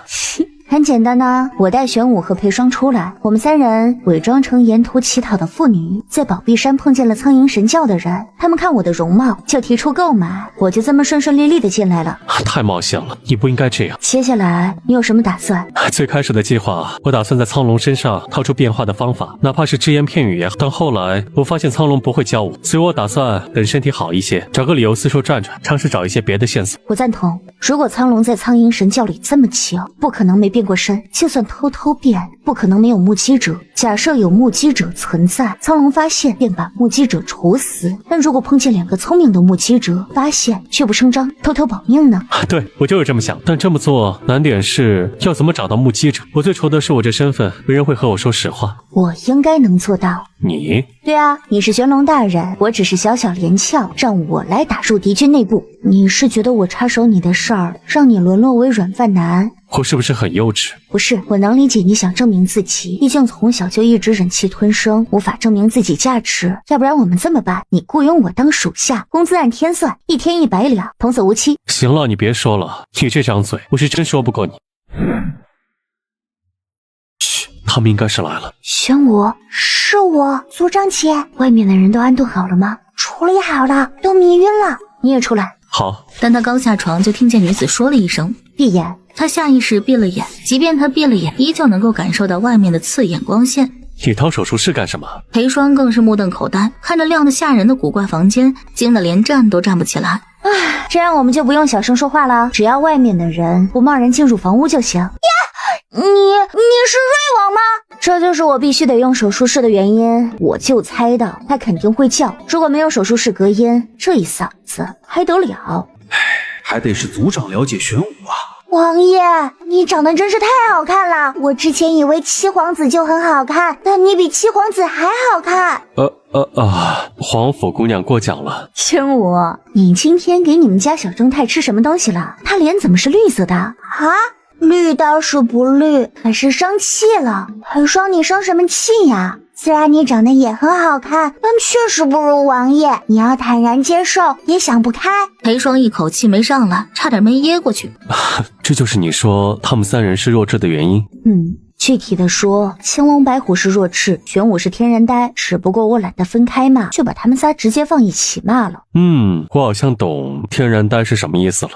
很简单呐，我带玄武和裴霜出来，我们3人伪装成沿途乞讨的妇女，在宝碧山碰见了苍蝇神教的人，他们看我的容貌就提出购买，我就这么顺顺利利的进来了。太冒险了，你不应该这样。接下来你有什么打算？最开始的计划，我打算在苍龙身上掏出变化的方法，哪怕是只言片语也好。但后来我发现苍龙不会教我，所以我打算等身体好一些，找个理由四处转转，尝试找一些别的线索。我赞同，如果苍龙在苍蝇神教里这么久，不可能没变过身，就算偷偷变，不可能没有目击者。假设有目击者存在，苍龙发现便把目击者处死。但如果碰见2个聪明的目击者，发现却不声张，偷偷保命呢？对，我就是这么想。但这么做难点是要怎么找到目击者？我最愁的是我这身份，没人会和我说实话。我应该能做到。你？对啊，你是玄龙大人，我只是小小连翘，让我来打入敌军内部。你是觉得我插手你的事儿，让你沦落为软饭男？我是不是很幼稚？不是，我能理解你想证明自己，毕竟从小就一直忍气吞声，无法证明自己价值。要不然我们这么办，你雇佣我当属下，工资按天算，1天100两，童叟无欺。行了，你别说了，你这张嘴，我是真说不过你。嘘，他们应该是来了。玄武，是我，族长姐。外面的人都安顿好了吗？处理好了，都迷晕了。你也出来。好。但他刚下床，就听见女子说了一声闭眼。他下意识闭了眼，即便他闭了眼，依旧能够感受到外面的刺眼光线。你当手术室干什么？裴霜更是目瞪口呆，看着亮得吓人的古怪房间，惊得连站都站不起来。唉，这样我们就不用小声说话了，只要外面的人不贸然进入房屋就行。呀，你是瑞王吗？这就是我必须得用手术室的原因。我就猜到他肯定会叫，如果没有手术室隔音，这一嗓子还得了？还得是族长了解玄武啊。王爷，你长得真是太好看了！我之前以为七皇子就很好看，但你比七皇子还好看。皇府姑娘过奖了。玄武，你今天给你们家小正太吃什么东西了？他脸怎么是绿色的啊？绿倒是不绿，可是生气了。裴霜，你生什么气呀？虽然你长得也很好看，但确实不如王爷，你要坦然接受，也想不开。裴霜一口气没上来，差点没噎过去。这就是你说他们3人是弱智的原因？具体的说，青龙白虎是弱智，玄武是天然呆，只不过我懒得分开骂，就把他们仨直接放一起骂了。我好像懂天然呆是什么意思了。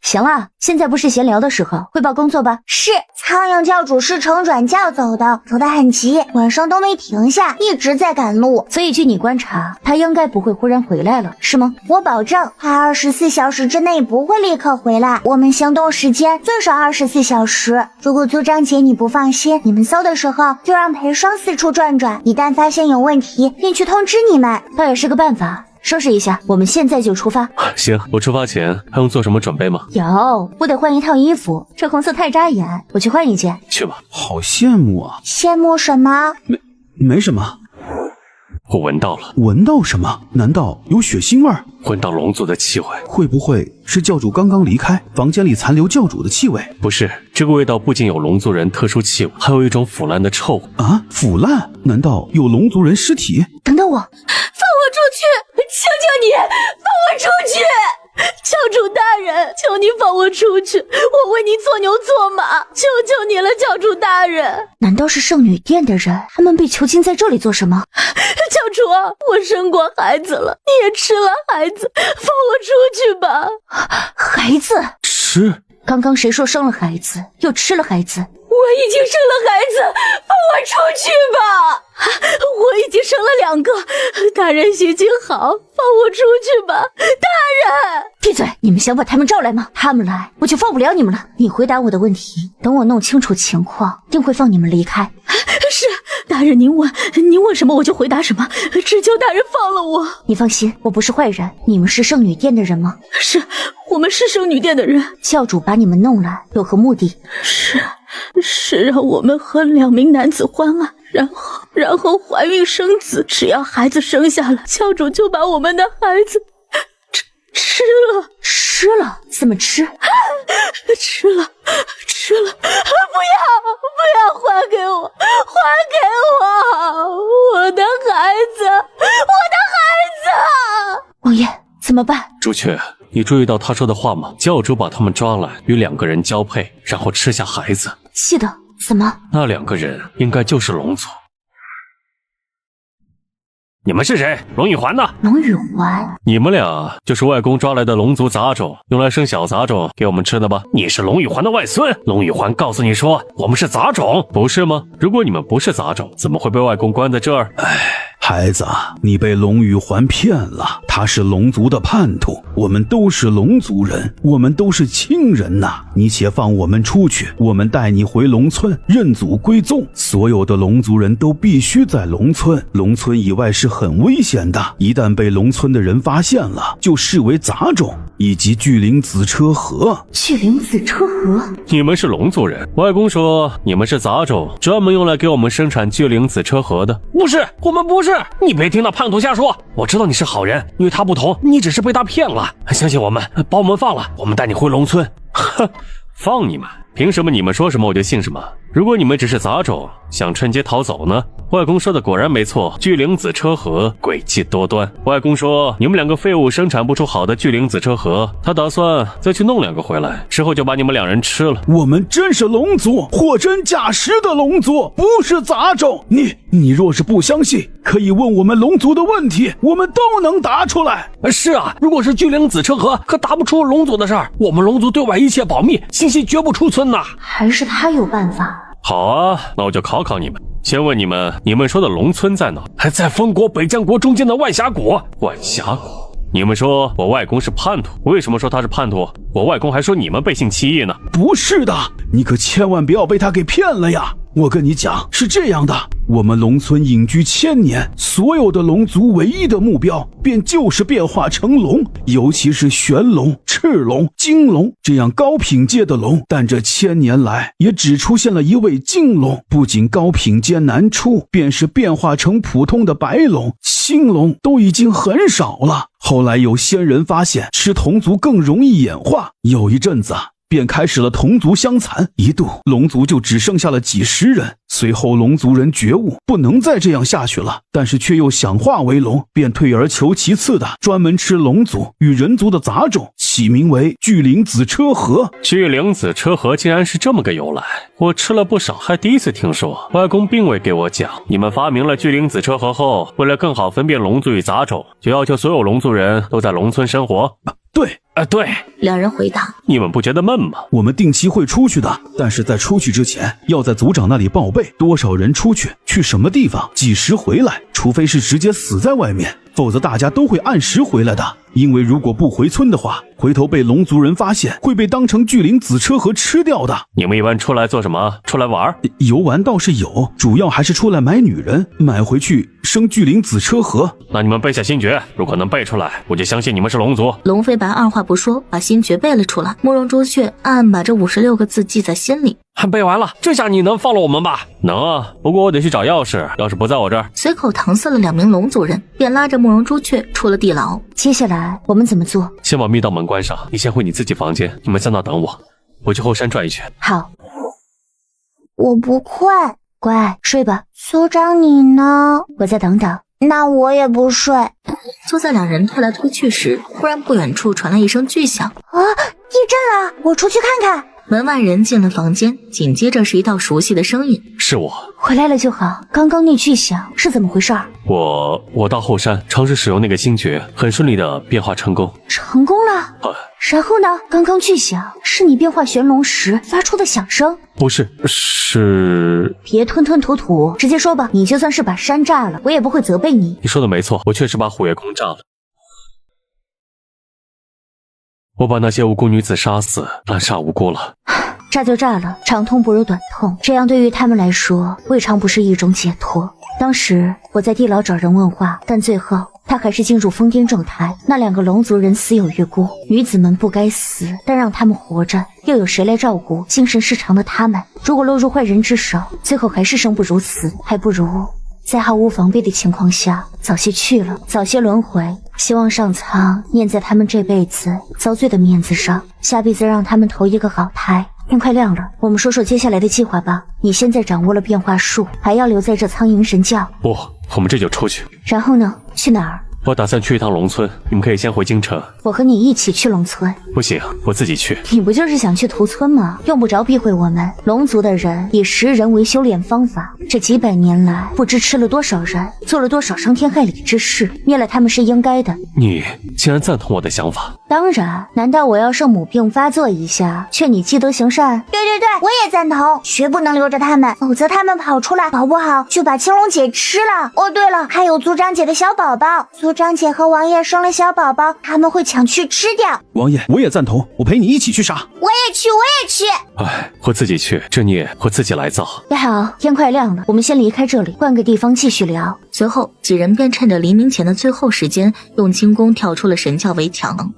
行了，现在不是闲聊的时候，汇报工作吧。是，苍蝇教主是乘转教走的，走得很急，晚上都没停下，一直在赶路。所以据你观察，他应该不会忽然回来了，是吗？我保证，他24小时之内不会立刻回来。我们行动时间最少24小时。如果族长姐你不放心，你们搜的时候就让裴霜四处转转，一旦发现有问题，便去通知你们。倒也是个办法。收拾一下，我们现在就出发。行，我出发前还用做什么准备吗？有，我得换一套衣服，这红色太扎眼，我去换一件。去吧。好羡慕啊！羡慕什么？没什么。我闻到了。闻到什么？难道有血腥味？闻到龙族的气味。会不会是教主刚刚离开，房间里残留教主的气味？不是，这个味道不仅有龙族人特殊气味，还有一种腐烂的臭啊！腐烂？难道有龙族人尸体？等等我，放我出去！求求你，放我出去！教主大人，求你放我出去，我为你做牛做马，求求你了，教主大人！难道是圣女殿的人？他们被囚禁在这里做什么？教主啊，我生过孩子了，你也吃了孩子，放我出去吧！孩子？吃？刚刚谁说生了孩子，又吃了孩子？我已经生了孩子，放我出去吧！我已经生了2个，大人心情好，放我出去吧，大人！闭嘴！你们想把他们招来吗？他们来，我就放不了你们了。你回答我的问题，等我弄清楚情况，定会放你们离开。是，大人您问什么我就回答什么，只求大人放了我。你放心，我不是坏人。你们是圣女殿的人吗？是，我们是圣女殿的人。教主把你们弄来有何目的？是让我们和2名男子欢爱，然后怀孕生子，只要孩子生下了，教主就把我们的孩子吃了。吃了？怎么吃？吃了！不要还给我！我的孩子！王爷，怎么办？朱雀，你注意到他说的话吗？教主把他们抓来与2个人交配，然后吃下孩子。是的，怎么？那2个人应该就是龙族。你们是谁？龙羽环呢？龙羽环？你们俩就是外公抓来的龙族杂种，用来生小杂种给我们吃的吧？你是龙羽环的外孙，龙羽环告诉你说我们是杂种，不是吗？如果你们不是杂种，怎么会被外公关在这儿？孩子，你被龙羽环骗了，他是龙族的叛徒，我们都是龙族人，我们都是亲人呐！你且放我们出去，我们带你回龙村认祖归宗。所有的龙族人都必须在龙村，龙村以外是很危险的，一旦被龙村的人发现了，就视为杂种，以及巨灵子车河。巨灵子车河？你们是龙族人，外公说你们是杂种，专门用来给我们生产巨灵子车河的。不是，我们不是。你别听那叛徒瞎说，我知道你是好人，与他不同，你只是被他骗了。相信我们，把我们放了，我们带你回龙村。哼，放你们？凭什么你们说什么我就信什么？如果你们只是杂种，想趁机逃走呢？外公说的果然没错，巨灵子车河诡计多端。外公说你们2个废物生产不出好的巨灵子车河，他打算再去弄2个回来，之后就把你们2人吃了。我们真是龙族，货真价实的龙族，不是杂种。你若是不相信，可以问我们龙族的问题，我们都能答出来。是啊，如果是巨灵子车河，可答不出龙族的事儿。我们龙族对外一切保密，信息绝不出村呐。还是他有办法。好啊，那我就考考你们。先问你们说的龙村在哪？还在封国北疆国中间的万峡谷。万峡谷？你们说我外公是叛徒，为什么说他是叛徒？我外公还说你们背信弃义呢。不是的，你可千万不要被他给骗了呀。我跟你讲，是这样的，我们龙村隐居1000年，所有的龙族唯一的目标便就是变化成龙，尤其是玄龙、赤龙、金龙这样高品阶的龙，但这1000年来也只出现了一位金龙，不仅高品阶难出，便是变化成普通的白龙、青龙都已经很少了。后来有仙人发现吃同族更容易演化，有一阵子便开始了同族相残，一度龙族就只剩下了几十人。随后龙族人觉悟不能再这样下去了，但是却又想化为龙，便退而求其次的专门吃龙族与人族的杂种，起名为巨灵子车河。巨灵子车河竟然是这么个由来，我吃了不少，还第一次听说。外公并未给我讲，你们发明了巨灵子车河后，为了更好分辨龙族与杂种，就要求所有龙族人都在龙村生活。对2人回答。你们不觉得闷吗？我们定期会出去的，但是在出去之前要在族长那里报备多少人出去，去什么地方，几时回来，除非是直接死在外面，否则大家都会按时回来的。因为如果不回村的话，回头被龙族人发现，会被当成巨灵子车河吃掉的。你们一般出来做什么？出来玩？游玩倒是有，主要还是出来买女人，买回去生巨灵子车河。那你们背下心诀，如果能背出来，我就相信你们是龙族。龙飞白二话不说，把心诀背了出来。慕容朱雀暗暗把这56个字记在心里。背完了，这下你能放了我们吧？能啊，不过我得去找钥匙，钥匙不在我这儿。随口搪塞了2名龙族人，便拉着慕容朱雀出了地牢。接下来我们怎么做？先把密道门关上，你先回你自己房间，你们在那等我，我去后山转一圈。好。我不困，乖，睡吧。族长你呢？我再等等。那我也不睡。就在2人推来推去时，忽然不远处传来一声巨响。啊！地震了！我出去看看。门外人进了房间，紧接着是一道熟悉的声音：“是我，回来了就好。刚刚那巨响是怎么回事？我到后山尝试使用那个星诀，很顺利的变化成功。成功了？然后呢？刚刚巨响是你变化玄龙时发出的响声？不是，是……别吞吞吐吐，直接说吧。你就算是把山炸了，我也不会责备你。你说的没错，我确实把虎月宫炸了。我把那些无辜女子杀死，滥杀无辜了。炸就炸了，长痛不如短痛，这样对于他们来说，未尝不是一种解脱。当时我在地牢找人问话，但最后他还是进入疯癫状态。那2个龙族人死有余辜，女子们不该死，但让他们活着，又有谁来照顾精神失常的他们？如果落入坏人之手，最后还是生不如死，还不如在毫无防备的情况下早些去了，早些轮回。希望上苍念在他们这辈子遭罪的面子上，下辈子让他们投一个好胎。天快亮了，我们说说接下来的计划吧。你现在掌握了变化术，还要留在这苍蝇神教？不，我们这就出去。然后呢？去哪儿？我打算去一趟龙村，你们可以先回京城。我和你一起去龙村。不行，我自己去。你不就是想去屠村吗？用不着避讳我们。龙族的人以食人为修炼方法，这几百年来不知吃了多少人，做了多少伤天害理之事，灭了他们是应该的。你竟然赞同我的想法？当然，难道我要圣母病发作一下，劝你积德行善？对，我也赞同，绝不能留着他们，否则他们跑出来，搞不好就把青龙姐吃了。哦，对了，还有族长姐的小宝宝，族长姐和王爷生了小宝宝，他们会抢去吃掉。王爷，我也赞同，我陪你一起去杀。我也去。哎，我自己去，这孽我自己来造。也好，天快亮了，我们先离开这里，换个地方继续聊。随后几人便趁着黎明前的最后时间，用轻功跳出了神教围墙。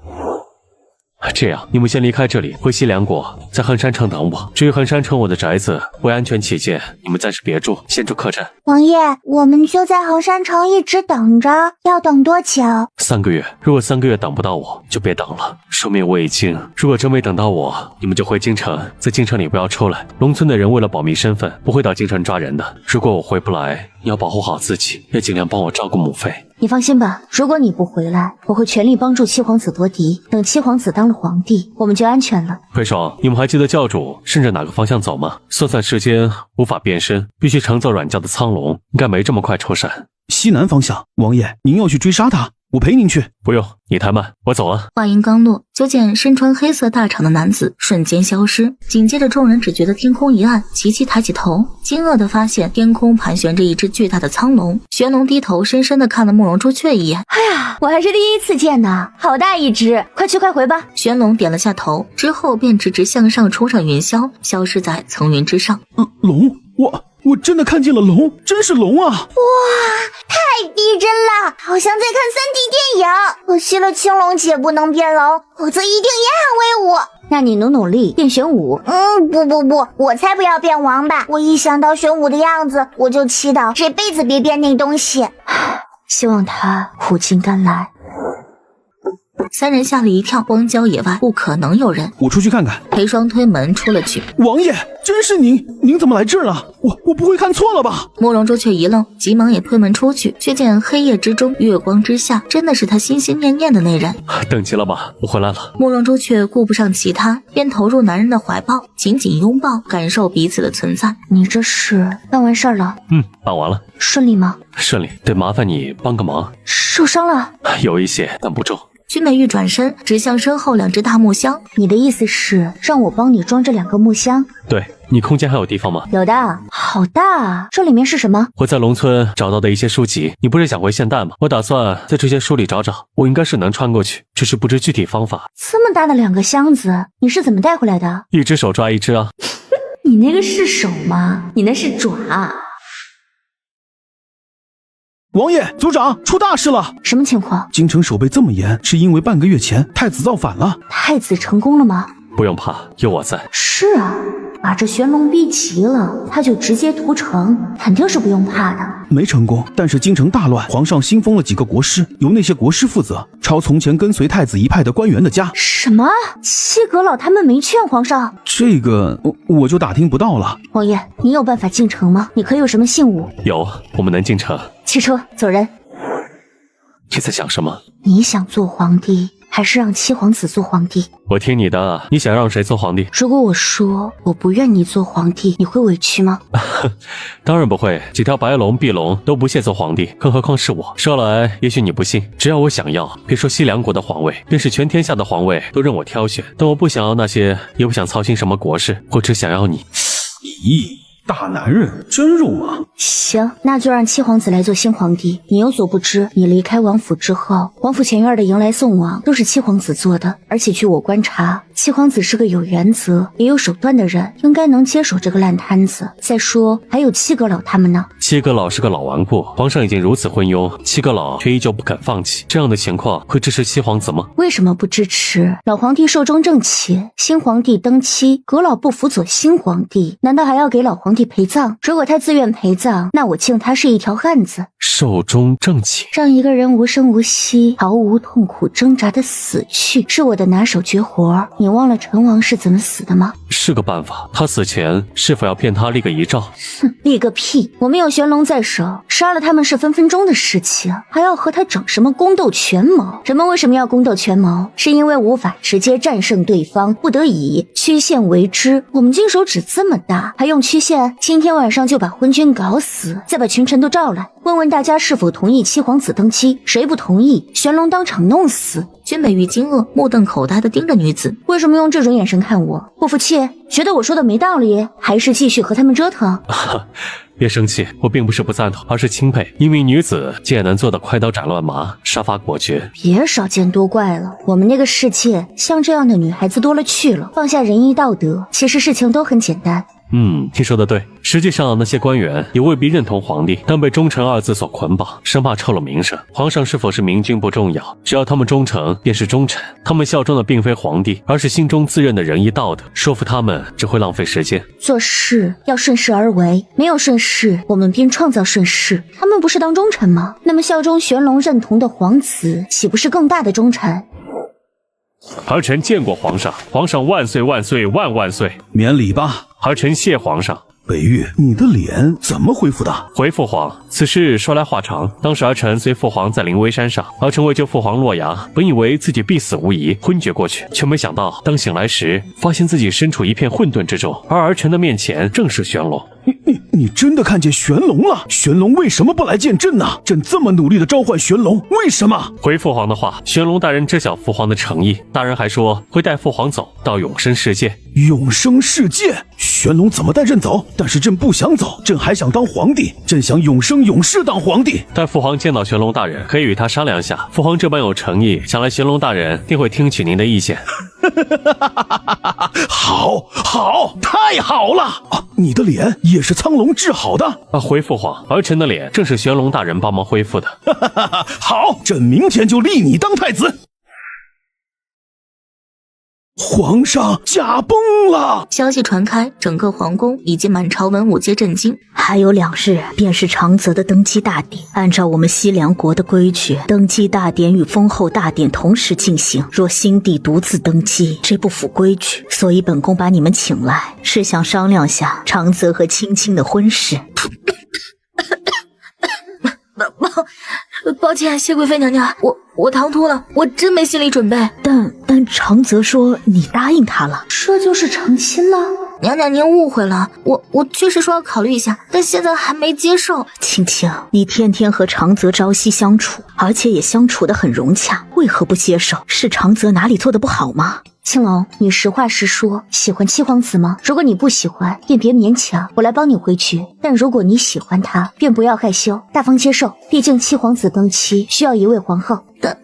这样，你们先离开这里，回西凉国，在衡山城等我。至于衡山城我的宅子，为安全起见，你们暂时别住，先住客栈。王爷，我们就在衡山城一直等着，要等多久？3个月。如果3个月等不到我，就别等了，说明我已经……如果真没等到我，你们就回京城，在京城里不要出来。龙村的人为了保密身份，不会到京城抓人的。如果我回不来，你要保护好自己，也尽量帮我照顾母妃。你放心吧，如果你不回来，我会全力帮助七皇子夺嫡。等七皇子当了皇帝，我们就安全了。裴爽，你们还记得教主顺着哪个方向走吗？算时间无法变身，必须乘坐软教的苍龙，应该没这么快出山。西南方向，王爷，您要去追杀他？我陪您去。不用，你太慢，我走了。话音刚落，就见身穿黑色大氅的男子瞬间消失。紧接着，众人只觉得天空一暗，齐齐抬起头，惊愕地发现天空盘旋着一只巨大的苍龙。玄龙低头深深地看了慕容朱雀一眼。哎呀，我还是第一次见呢，好大一只！快去快回吧。玄龙点了下头，之后便直直向上冲上云霄，消失在层云之上。龙，我真的看见了龙，真是龙啊！哇，太逼真了，好像在看3D 电影。可惜了青龙姐不能变龙，否则一定也很威武。那你努力变玄武。不，我才不要变王八。我一想到玄武的样子，我就祈祷这辈子别变那东西。希望他苦尽甘来。3人吓了一跳，荒郊野外不可能有人。我出去看看。裴双推门出了去。王爷，真是您怎么来这儿了？我不会看错了吧？慕容朱雀一愣，急忙也推门出去，却见黑夜之中，月光之下，真的是他心心念念的那人。等急了吧？我回来了。慕容朱雀顾不上其他，便投入男人的怀抱，紧紧拥抱，感受彼此的存在。你这是办完事儿了？办完了。顺利吗？顺利，得麻烦你帮个忙。受伤了？有一些，但不重。君美玉转身指向身后2只大木箱。你的意思是让我帮你装这2个木箱？对，你空间还有地方吗？有的，好大啊！这里面是什么？我在龙村找到的一些书籍。你不是想回现代吗？我打算在这些书里找找，我应该是能穿过去，只是不知具体方法。这么大的2个箱子，你是怎么带回来的？一只手抓一只啊！你那个是手吗？你那是爪。王爷，族长，出大事了！什么情况？京城守备这么严，是因为半个月前太子造反了。太子成功了吗？不用怕，有我在。是啊，把这玄龙逼急了，他就直接屠城，肯定是不用怕的。没成功，但是京城大乱，皇上新封了几个国师，由那些国师负责，抄从前跟随太子一派的官员的家。什么？七阁老他们没劝皇上？这个我就打听不到了。王爷，你有办法进城吗？你可有什么信物？有，我们能进城。汽车，走人。你在想什么？你想做皇帝，还是让七皇子做皇帝？我听你的，你想让谁做皇帝？如果我说我不愿你做皇帝，你会委屈吗？当然不会，几条白龙、碧龙都不屑做皇帝，更何况是我。说来也许你不信，只要我想要，别说西凉国的皇位，便是全天下的皇位都任我挑选。但我不想要那些，也不想操心什么国事，我只想要你。咦，大男人真肉麻。行，那就让七皇子来做新皇帝。你有所不知，你离开王府之后，王府前院的迎来送往都是七皇子做的。而且据我观察，七皇子是个有原则也有手段的人，应该能接手这个烂摊子。再说还有七阁老他们呢。七阁老是个老顽固，皇上已经如此昏庸，七阁老却依旧不肯放弃，这样的情况会支持七皇子吗？为什么不支持？老皇帝寿终正寝，新皇帝登基，阁老不辅佐新皇帝，难道还要给老皇帝陪葬？如果他自愿陪葬，那我敬他是一条汉子。寿终正寝，让一个人无声无息、毫无痛苦挣扎的死去，是我的拿手绝活。你忘了陈王是怎么死的吗？是个办法。他死前是否要骗他立个遗诏？哼，立个屁！我们有玄龙在手，杀了他们是分分钟的事情，还要和他整什么宫斗权谋？人们为什么要宫斗权谋？是因为无法直接战胜对方，不得已曲线为之。我们金手指这么大，还用曲线？今天晚上就把昏君搞死，再把群臣都召来，问问大家是否同意七皇子登基，谁不同意，玄龙当场弄死。君美玉惊愕，目瞪口呆地盯着女子。为什么用这种眼神看我？不服气？觉得我说的没道理？还是继续和他们折腾？别生气，我并不是不赞同，而是钦佩一名女子竟然能做到快刀斩乱麻，杀伐果决。别少见多怪了，我们那个世界像这样的女孩子多了去了，放下仁义道德，其实事情都很简单。你说的对。实际上那些官员也未必认同皇帝，但被忠诚二字所捆绑，生怕臭了名声。皇上是否是明君不重要，只要他们忠诚便是忠臣。他们效忠的并非皇帝，而是心中自认的仁义道德。说服他们只会浪费时间。做事要顺势而为，没有顺势，我们便创造顺势。他们不是当忠臣吗？那么效忠玄龙认同的皇子，岂不是更大的忠臣？儿臣见过皇上，皇上万岁万岁万万岁！免礼吧。儿臣谢皇上。北玉，你的脸怎么恢复的？回父皇，此事说来话长。当时儿臣随父皇在灵威山上，儿臣为救父皇落崖，本以为自己必死无疑，昏厥过去，却没想到当醒来时，发现自己身处一片混沌之中，而儿臣的面前正是玄龙。你真的看见玄龙了？玄龙为什么不来见朕呢？朕这么努力的召唤玄龙，为什么？回父皇的话，玄龙大人知晓父皇的诚意，大人还说会带父皇走到永生世界。永生世界？玄龙怎么带朕走？但是朕不想走，朕还想当皇帝，朕想永生永世当皇帝。待父皇见到玄龙大人，可以与他商量下。父皇这般有诚意，想来玄龙大人定会听取您的意见。好，太好了！你的脸也是苍龙治好的？回父皇，儿臣的脸正是玄龙大人帮忙恢复的。好，朕明天就立你当太子。皇上驾崩了！消息传开，整个皇宫以及满朝文武皆震惊。还有2日，便是长泽的登基大典。按照我们西凉国的规矩，登基大典与封后大典同时进行。若新帝独自登基，这不符规矩，所以本宫把你们请来，是想商量下长泽和青青的婚事。抱歉，谢贵妃娘娘，我唐突了，我真没心理准备。但长泽说你答应他了，这就是成亲了？娘娘您误会了，我确实说要考虑一下，但现在还没接受。青青，你天天和长泽朝夕相处，而且也相处得很融洽，为何不接受？是长泽哪里做得不好吗？青龙，你实话实说，喜欢七皇子吗？如果你不喜欢，便别勉强，我来帮你回绝。但如果你喜欢他，便不要害羞，大方接受。毕竟七皇子登基需要一位皇后。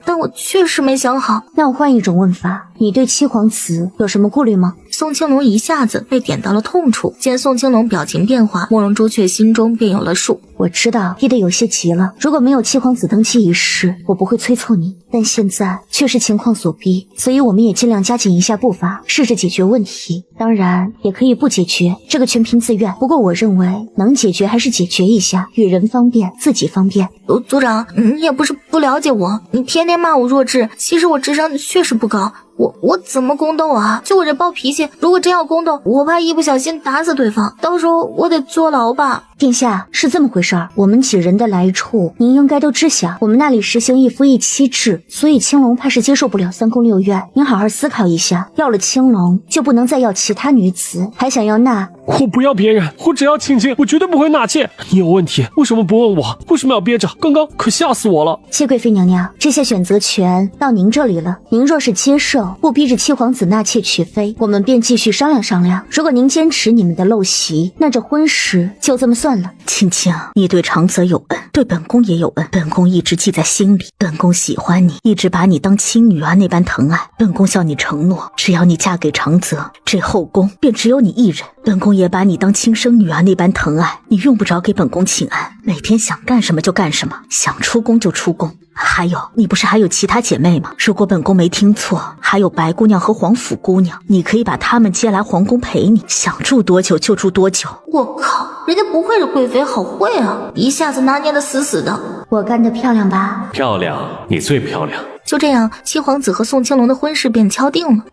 但我确实没想好。那我换一种问法，你对七皇子有什么顾虑吗？宋青龙一下子被点到了痛处，见宋青龙表情变化，慕容朱雀心中便有了数。我知道逼得有些急了，如果没有七皇子登基一事，我不会催促你，但现在确实情况所逼，所以我们也尽量加紧一下步伐，试着解决问题。当然也可以不解决，这个全凭自愿，不过我认为能解决还是解决一下，与人方便自己方便。族长，你也不是不了解我，你天天骂我弱智，其实我智商确实不高，我怎么宫斗啊？就我这暴脾气，如果真要宫斗，我怕一不小心打死对方，到时候我得坐牢吧。殿下，是这么回事儿。我们几人的来处，您应该都知晓。我们那里实行一夫一妻制，所以青龙怕是接受不了三宫六院。您好好思考一下，要了青龙，就不能再要其他女子，还想要纳？我不要别人，我只要青青，我绝对不会纳妾。你有问题，为什么不问我？为什么要憋着？刚刚可吓死我了。谢贵妃娘娘，这些选择权到您这里了。您若是接受，不逼着七皇子纳妾娶妃，我们便继续商量商量。如果您坚持你们的陋习，那这婚事就这么算了。青青，你对长泽有恩，对本宫也有恩，本宫一直记在心里。本宫喜欢你，一直把你当亲女儿那般疼爱。本宫向你承诺，只要你嫁给长泽，这后宫便只有你一人。本宫也把你当亲生女儿那般疼爱，你用不着给本宫请安，每天想干什么就干什么，想出宫就出宫。还有，你不是还有其他姐妹吗？如果本宫没听错，还有白姑娘和皇甫姑娘，你可以把她们接来皇宫陪你，想住多久就住多久。我靠，人家不愧是贵妃，好会啊，一下子拿捏得死死的。我干得漂亮吧？漂亮，你最漂亮。就这样，七皇子和宋青龙的婚事便敲定了。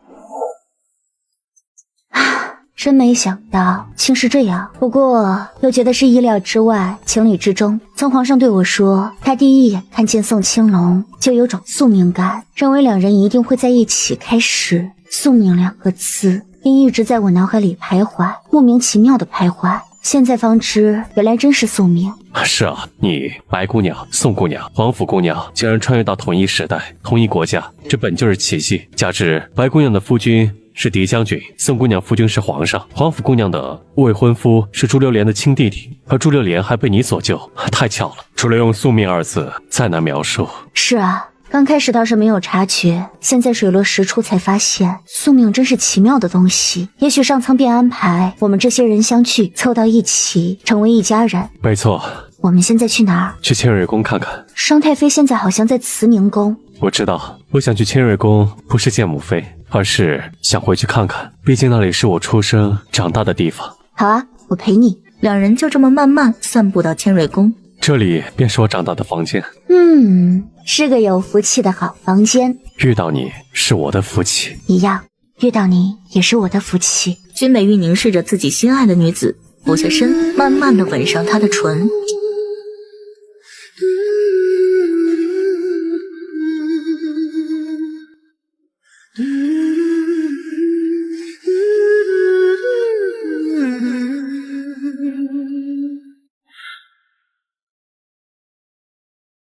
真没想到竟是这样，不过又觉得是意料之外，情理之中。从皇上对我说，他第一眼看见宋青龙就有种宿命感，认为两人一定会在一起。开始，宿命两个字便一直在我脑海里徘徊，莫名其妙的徘徊。现在方知，原来真是宿命。是啊，你白姑娘、宋姑娘、皇甫姑娘竟然穿越到同一时代、同一国家，这本就是奇迹。加之白姑娘的夫君是狄将军，宋姑娘夫君是皇上，皇甫姑娘的未婚夫是朱榴莲的亲弟弟，而朱榴莲还被你所救，太巧了。除了用宿命二字，再难描述。是啊，刚开始倒是没有察觉，现在水落石出才发现，宿命真是奇妙的东西。也许上苍便安排我们这些人相聚，凑到一起，成为一家人。没错。我们现在去哪儿？去千蕊宫看看。商太妃现在好像在慈宁宫。我知道，我想去千蕊宫，不是见母妃，而是想回去看看，毕竟那里是我出生长大的地方。好啊，我陪你。两人就这么慢慢散步到千蕊宫，这里便是我长大的房间。是个有福气的好房间。遇到你是我的福气，一样，遇到你也是我的福气。君美玉凝视着自己心爱的女子，俯下身，慢慢的吻上她的唇。